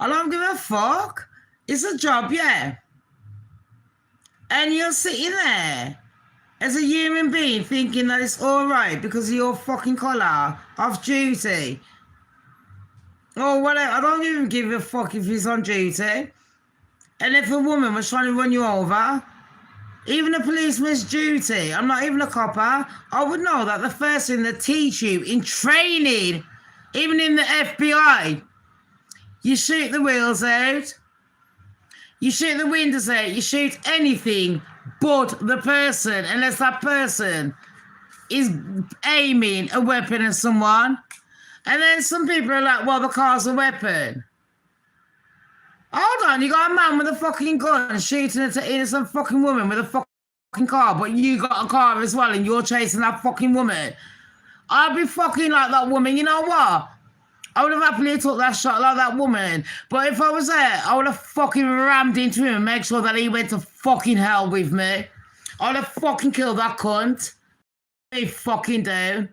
I don't give a fuck. It's a job, yeah. And you're sitting there as a human being thinking that it's all right because of your fucking colour off duty. Or whatever. I don't even give a fuck if he's on duty. And if a woman was trying to run you over, even a policeman's duty, I'm not even a copper, I would know that the first thing they teach you in training, even in the FBI, you shoot the wheels out, you shoot the windows out, you shoot anything but the person, unless that person is aiming a weapon at someone. And then some people are like, well, the car's a weapon. Hold on, you got a man with a fucking gun shooting at an innocent fucking woman with a fucking car, but you got a car as well and you're chasing that fucking woman. I'd be fucking like that woman. You know what? I would have happily took that shot like that woman. But if I was there, I would have fucking rammed into him and make sure that he went to fucking hell with me. I would have fucking killed that cunt. He fucking do.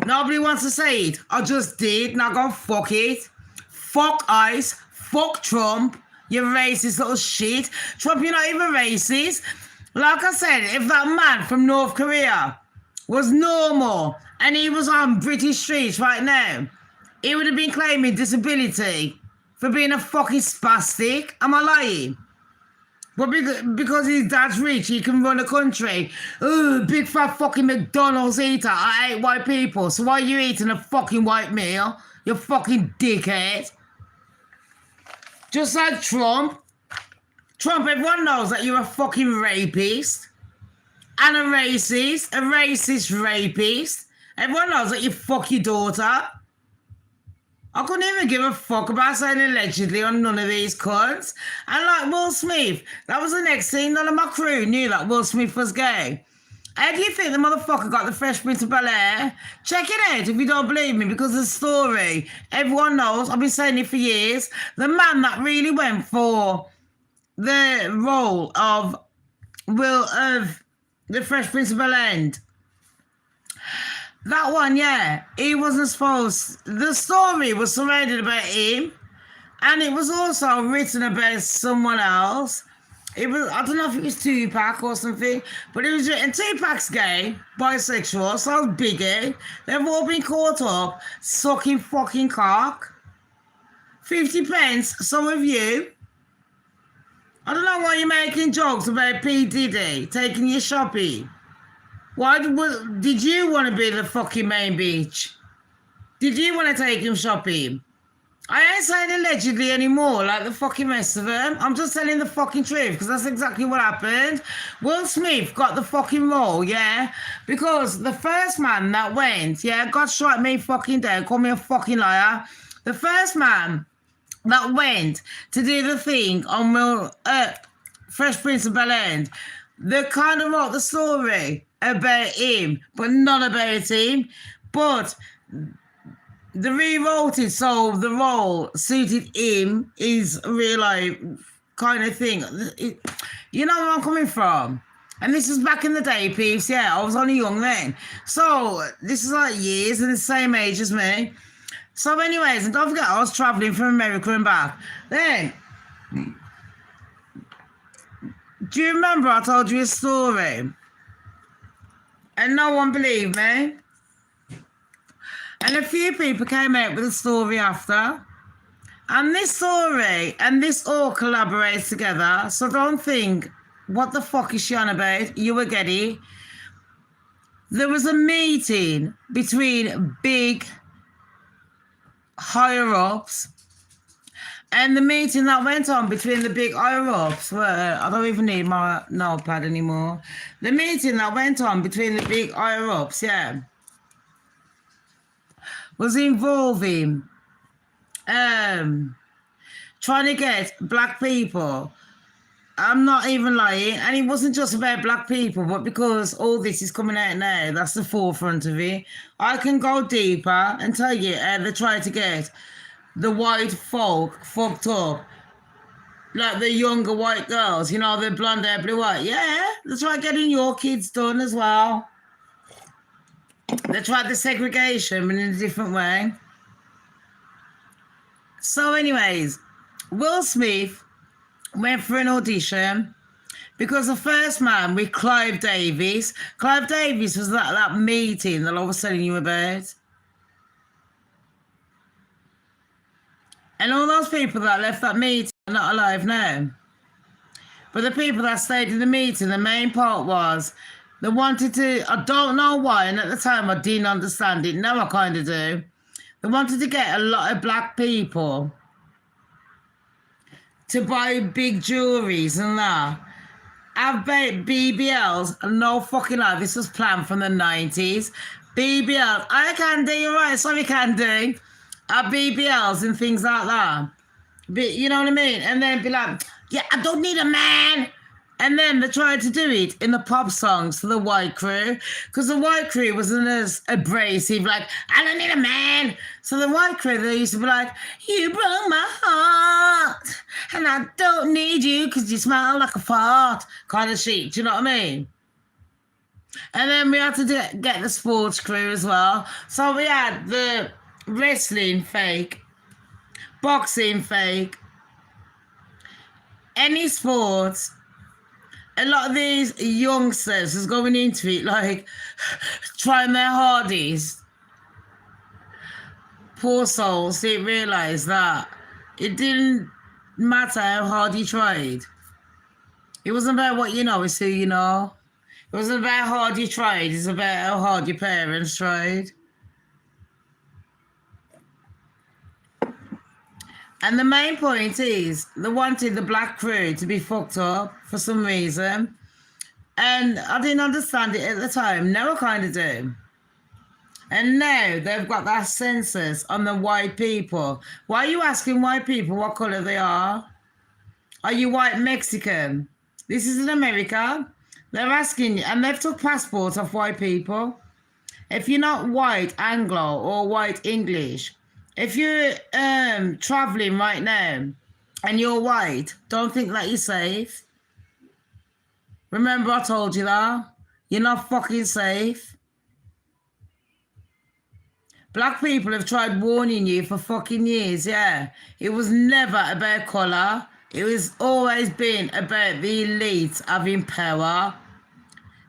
Nobody wants to say it. I just did. Now go fuck it. Fuck ICE. Fuck Trump. You racist little shit. Trump, you're not even racist. Like I said, if that man from North Korea was normal and he was on British streets right now, he would have been claiming disability for being a fucking spastic. Am I lying? But because his dad's rich, he can run a country. Ooh, big fat fucking McDonald's eater. I hate white people. So why are you eating a fucking white meal? You fucking dickhead. Just like Trump. Trump, everyone knows that you're a fucking rapist. And a racist rapist. Everyone knows that you fuck your daughter. I couldn't even give a fuck about saying allegedly on none of these cunts. And like Will Smith, that was the next thing. None of my crew knew that Will Smith was gay. How do you think the motherfucker got the Fresh Prince of Bel-Air? Check it out if you don't believe me, because the story, everyone knows, I've been saying it for years, the man that really went for the role of the Fresh Prince of Bel-Air. That one, yeah, he wasn't supposed. The story was surrounded about him, and it was also written about someone else. It was, I don't know if it was Tupac or something, but it was written. Tupac's gay, bisexual, so biggie. They've all been caught up sucking fucking cock. 50 pence, some of you. I don't know why you're making jokes about P. Diddy taking you shopping. Why did you want to be the fucking main bitch? Did you want to take him shopping? I ain't saying allegedly anymore, like the fucking rest of them. I'm just telling the fucking truth, because that's exactly what happened. Will Smith got the fucking role, yeah? Because the first man that went, yeah, God strike me fucking dead, call me a fucking liar. The first man that went to do the thing on Fresh Prince of Bel-Air, they kind of wrote the story about him, but not about him. But they rewrote it so the role suited him, is real life kind of thing. You know where I'm coming from? And this is back in the day, peeps. Yeah, I was only young then. So this is like years and the same age as me. So anyways, and don't forget, I was traveling from America and back. Then, do you remember I told you a story? And no one believed me. And a few people came out with a story after. And this story and this all collaborates together. So don't think, what the fuck is she on about? You will get it. There was a meeting between big higher-ups. And the meeting that went on between the big higher-ups were, I don't even need my notepad anymore. The meeting that went on between the big higher-ups, yeah, was involving trying to get black people. I'm not even lying. And it wasn't just about black people, but because all this is coming out now, that's the forefront of it. I can go deeper and tell you they try to get the white folk fucked up. Like the younger white girls, you know, the blonde hair, blue white. Yeah, they try getting your kids done as well. They tried the segregation, but in a different way. So anyways, Will Smith went for an audition, Because the first man with Clive Davis was that meeting that I was telling you about. And all those people that left that meeting are not alive now. But the people that stayed in the meeting, the main part was they wanted to, I don't know why, and at the time I didn't understand it, now I kind of do. They wanted to get a lot of black people to buy big jewelries and that. Have BBLs, no fucking lie, this was planned from the 90s. BBLs, I can do, you're right, sorry, can do. BBLs and things like that. But you know what I mean? And then be like, yeah, I don't need a man. And then they tried to do it in the pop songs for the white crew, because the white crew wasn't as abrasive, like, I don't need a man. So the white crew, they used to be like, you broke my heart, and I don't need you because you smell like a fart, kind of shit. Do you know what I mean? And then we had to get the sports crew as well. So we had the wrestling fake, boxing fake, any sports. A lot of these youngsters is going into it like trying their hardest. Poor souls didn't realise that it didn't matter how hard you tried. It wasn't about what you know, it's who you know. It wasn't about how hard you tried, it's about how hard your parents tried. And the main point is they wanted the black crew to be fucked up for some reason. And I didn't understand it at the time. Now I kind of do. And now they've got that census on the white people. Why are you asking white people what colour they are? Are you white Mexican? This is in America. They're asking, and they've took passports off white people. If you're not white Anglo or white English, if you're traveling right now and you're white, don't think that you're safe. Remember I told you that? You're not fucking safe. Black people have tried warning you for fucking years, yeah. It was never about colour. It was always been about the elites having power.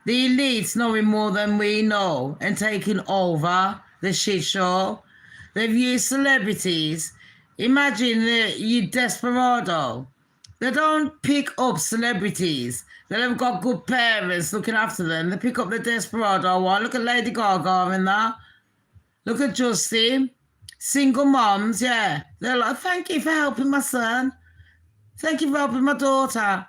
The elites knowing more than we know and taking over the shit show. They've used celebrities. Imagine you desperado. They don't pick up celebrities that have got good parents looking after them. They pick up the desperado one. Look at Lady Gaga and that. Look at Justin. Single moms, yeah. They're like, thank you for helping my son. Thank you for helping my daughter.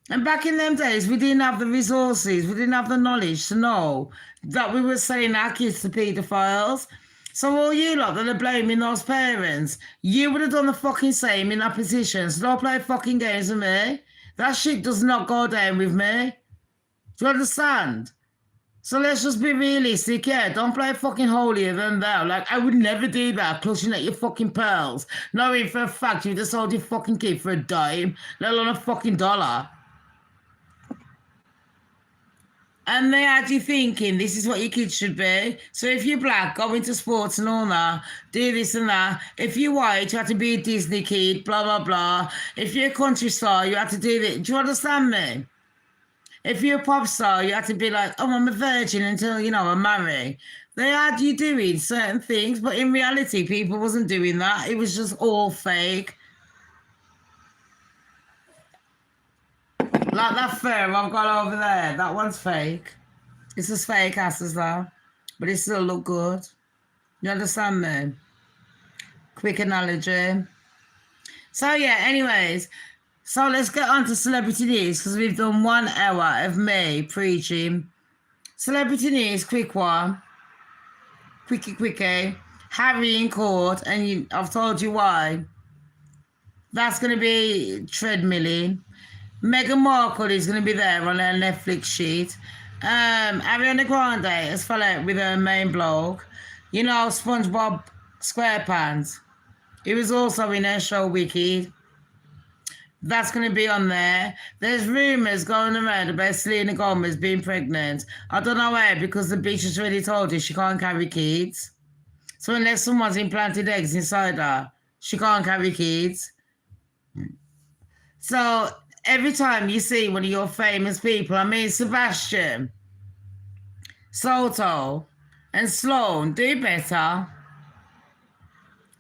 And back in them days, we didn't have the resources. We didn't have the knowledge to know that we were selling our kids to paedophiles. So all you lot that are blaming those parents, you would have done the fucking same in that position. So don't play fucking games with me. That shit does not go down with me. Do you understand? So let's just be realistic, yeah. Don't play fucking holier than thou. Like, I would never do that, clutching at your fucking pearls, knowing for a fact you just sold your fucking kid for a dime, let alone a fucking dollar. And they had you thinking this is what your kids should be. So if you're black, go into sports and all that, do this and that. If you're white, you have to be a Disney kid, blah, blah, blah. If you're a country star, you have to do this. Do you understand me? If you're a pop star, you have to be like, oh, I'm a virgin until, you know, I marry. They had you doing certain things, but in reality, people wasn't doing that. It was just all fake. Like that fur I've got over there, that one's fake. It's as fake ass as that, but it still look good. You understand me? Quick analogy. So yeah, anyways, so let's get on to celebrity news because we've done 1 hour of me preaching. Celebrity news, quick one. Quickie. Harry in court, and I've told you why. That's going to be treadmilling. Meghan Markle is going to be there on her Netflix sheet. Ariana Grande has fell out with her main blog. You know, SpongeBob SquarePants. He was also in her show Wicked. That's going to be on there. There's rumours going around about Selena Gomez being pregnant. I don't know why, because the bitch has already told you she can't carry kids. So unless someone's implanted eggs inside her, she can't carry kids. So every time you see one of your famous people, I mean Sebastian, Soto, and Sloan, do better.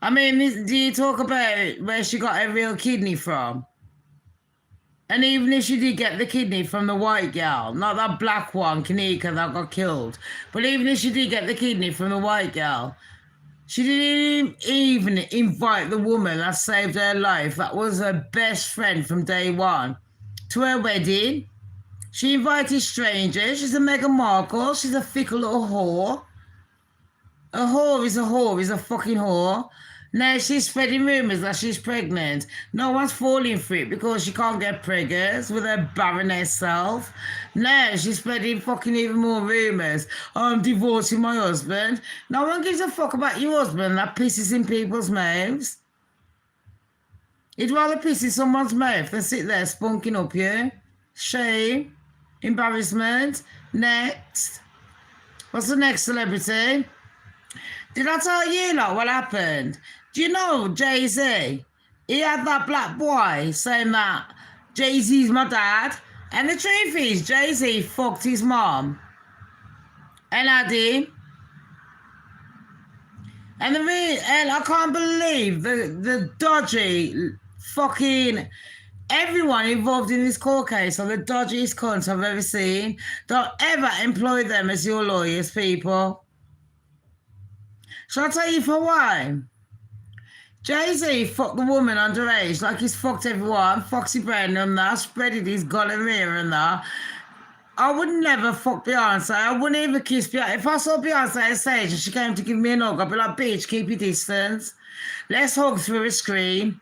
I mean, do you talk about where she got her real kidney from? And even if she did get the kidney from the white girl, not that black one, Kanika, that got killed, but even if she did get the kidney from the white girl, she didn't even invite the woman that saved her life, that was her best friend from day one, to her wedding. She invited strangers. She's a Meghan Markle. She's a fickle little whore. A whore is a fucking whore. Now she's spreading rumours that she's pregnant. No one's falling for it because she can't get preggers with her baroness self. Now she's spreading fucking even more rumours. I'm divorcing my husband. No one gives a fuck about your husband that pisses in people's mouths. You'd rather piss in someone's mouth than sit there spunking up you. Shame. Embarrassment. Next. What's the next celebrity? Did I tell you what happened? Do you know Jay-Z? He had that black boy saying that Jay-Z's my dad. And the truth is, Jay-Z fucked his mom. And I did. And I can't believe the dodgy fucking everyone involved in this court case are the dodgiest cunts I've ever seen. Don't ever employ them as your lawyers, people. Shall I tell you for why? Jay-Z fucked the woman underage like he's fucked everyone, Foxy Brown and that, spreaded his gonorrhea and that. I would never fuck Beyonce. I wouldn't even kiss Beyonce. If I saw Beyonce on stage and she came to give me a hug, I'd be like, bitch, keep your distance. Let's hug through a screen.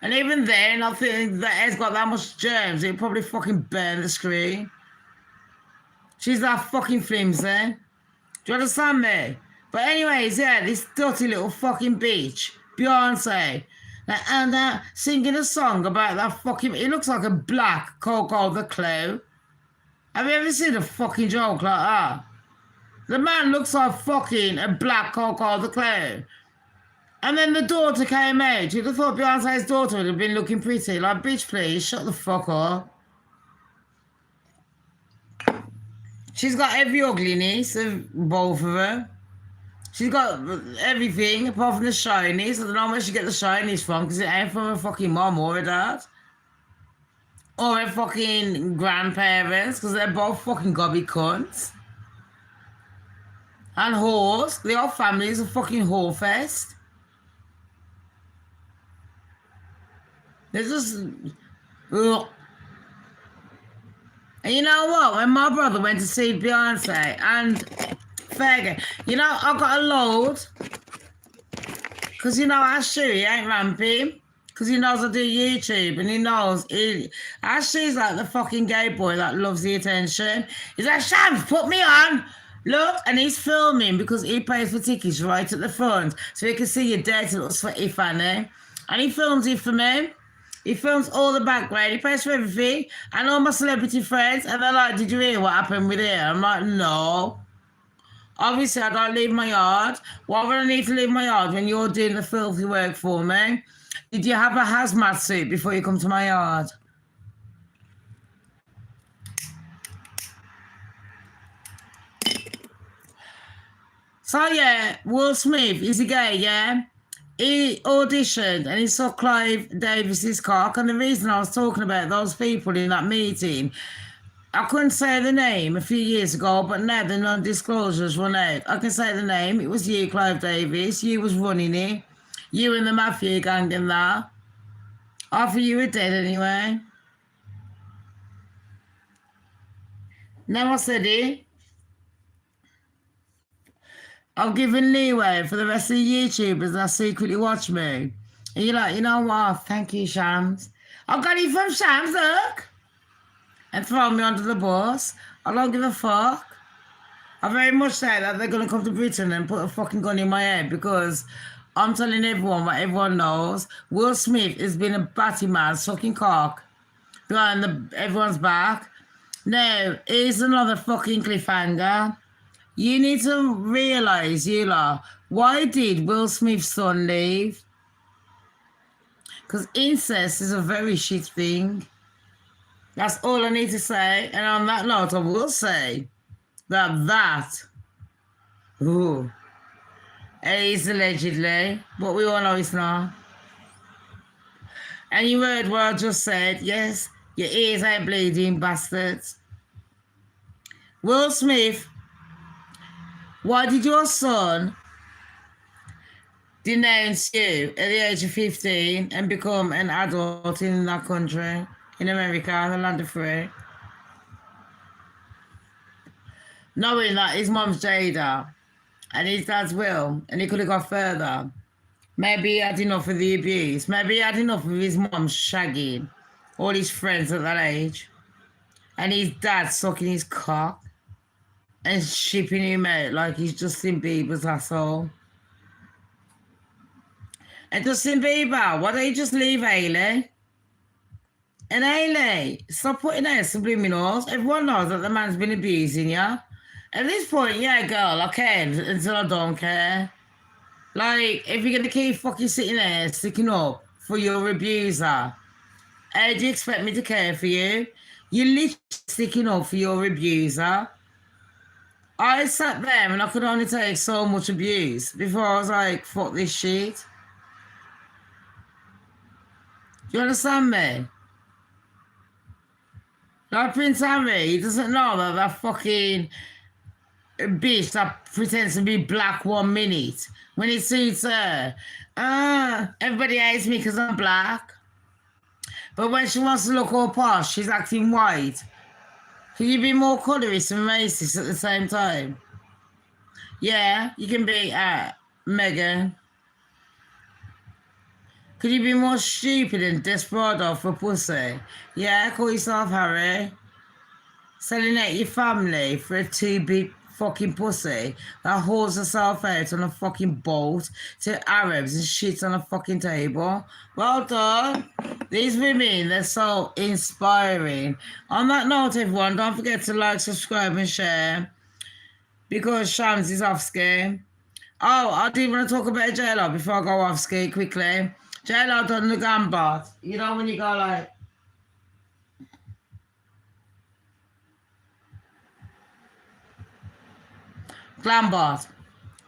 And even then, I think that has got that much germs, it'd probably fucking burn the screen. She's that fucking flimsy. Do you understand me? But anyways, yeah, this dirty little fucking bitch, Beyonce, and singing a song about that fucking, it looks like a black Coco the Clue. Have you ever seen a fucking joke like that? The man looks like fucking a black Coco the Clue. And then the daughter came out. You'd have thought Beyonce's daughter would have been looking pretty. Like, bitch, please, shut the fuck up. She's got every ugliness of both of them. She's got everything apart from the shinies. I don't know where she get the shinies from because it ain't from her fucking mom or her dad. Or her fucking grandparents because they're both fucking gobby cunts. And whores. The whole family is a fucking whore fest. They're just... Ugh. And you know what? When my brother went to see Beyonce and Fergie, you know, I got a load. Because, you know, Ashley ain't ramping. Because he knows I do YouTube and he knows... Ashley's like the fucking gay boy that loves the attention. He's like, Shamz, put me on. Look, and he's filming because he pays for tickets right at the front. So he can see your dirty little sweaty fanny. And he films it for me. He films all the background. He pays for everything. And all my celebrity friends. And they're like, did you hear what happened with it? I'm like, no. Obviously, I don't leave my yard. Why would I need to leave my yard when you're doing the filthy work for me? Did you have a hazmat suit before you come to my yard? So, yeah, Will Smith, is he gay, yeah? He auditioned and he saw Clive Davis's cock. And the reason I was talking about those people in that meeting, I couldn't say the name a few years ago, but now the non-disclosures run out. I can say the name. It was you, Clive Davis. You was running it. You and the mafia gang and that. Half of you were dead anyway. Now I said it. I'm giving leeway for the rest of the YouTubers that secretly watch me. And you're like, you know what? Thank you, Shams. I got it from Shams, look. And throw me under the bus. I don't give a fuck. I very much say that they're going to come to Britain and put a fucking gun in my head because I'm telling everyone what everyone knows. Will Smith has been a batty man sucking cock behind everyone's back. Now, here's another fucking cliffhanger. You need to realise, you lot, why did Will Smith's son leave? Because incest is a very shit thing. That's all I need to say. And on that note, I will say that ooh, is allegedly, but we all know it's not. And you heard what I just said. Yes, your ears ain't bleeding, bastards. Will Smith, why did your son denounce you at the age of 15 and become an adult in that country, in America, the land of free? Knowing that his mom's Jada and his dad's Will, and he could have got further. Maybe he had enough of the abuse. Maybe he had enough of his mom shagging all his friends at that age. And his dad sucking his cock and shipping him out like he's Justin Bieber's asshole. And Justin Bieber, why don't you just leave Hailey? And Hailey, stop putting out subliminals. Everyone knows that the man's been abusing you. At this point, yeah, girl, I care until I don't care. Like, if you're going to keep fucking sitting there sticking up for your abuser, how do you expect me to care for you? You're literally sticking up for your abuser. I sat there and I could only take so much abuse before I was like, fuck this shit. Do you understand me? Like Prince Harry, he doesn't know that fucking bitch that pretends to be black 1 minute when it suits her. Everybody hates me because I'm black. But when she wants to look all posh, she's acting white. Can you be more colorist and racist at the same time? Yeah, you can be Megan. Could you be more stupid and desperado for pussy? Yeah, call yourself Harry. Selling out your family for a 2-bit fucking pussy that hauls herself out on a fucking boat to Arabs and shits on a fucking table. Well done. These women, they're so inspiring. On that note, everyone, don't forget to like, subscribe and share because Shamz is off ski. Oh, I do want to talk about J-Lo before I go off ski quickly. J-Lo done the gambit. You know when you go like... Glambot.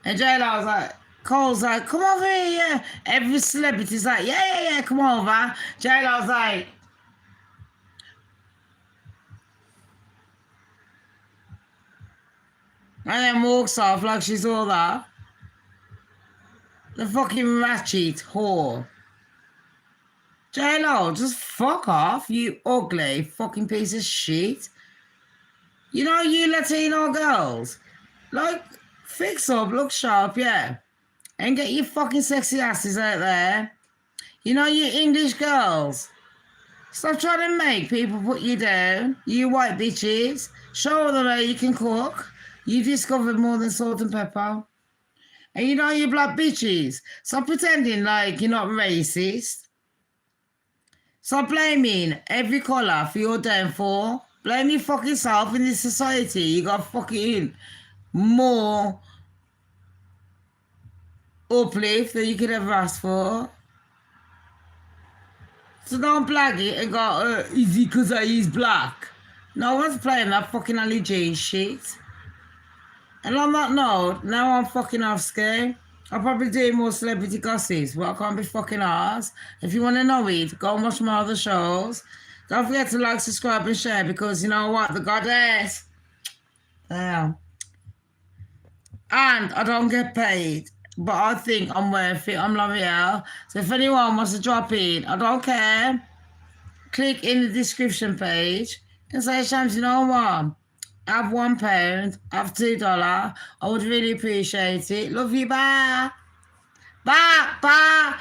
And J-Lo was like, Cole's like, come over here, yeah. Every celebrity's like, yeah, come over. J-Lo's like, and then walks off like she's all that. The fucking ratchet whore. J-Lo, just fuck off, you ugly fucking piece of shit. You know, you Latino girls, like, fix up, look sharp, yeah. And get your fucking sexy asses out there. You know, you English girls, stop trying to make people put you down, you white bitches. Show them how you can cook. You discovered more than salt and pepper. And you know, you black bitches, stop pretending like you're not racist. Stop blaming every colour for your downfall. Blame your fucking self in this society. You got fucking more uplift than you could ever ask for. So don't blag it and go, is he because he's black? No one's playing that fucking Ali G shit. And on that note, now I'm fucking off ski. I'll probably do more celebrity gossips, but I can't be fucking arsed. If you want to know it, go and watch my other shows. Don't forget to like, subscribe and share because you know what? The goddess. Yeah. And I don't get paid, but I think I'm worth it. I'm L'Oreal. So if anyone wants to drop in, I don't care. Click in the description page and say, Shamz, you know what? Have £1, have $2. I would really appreciate it. Love you, bye. Bye, bye.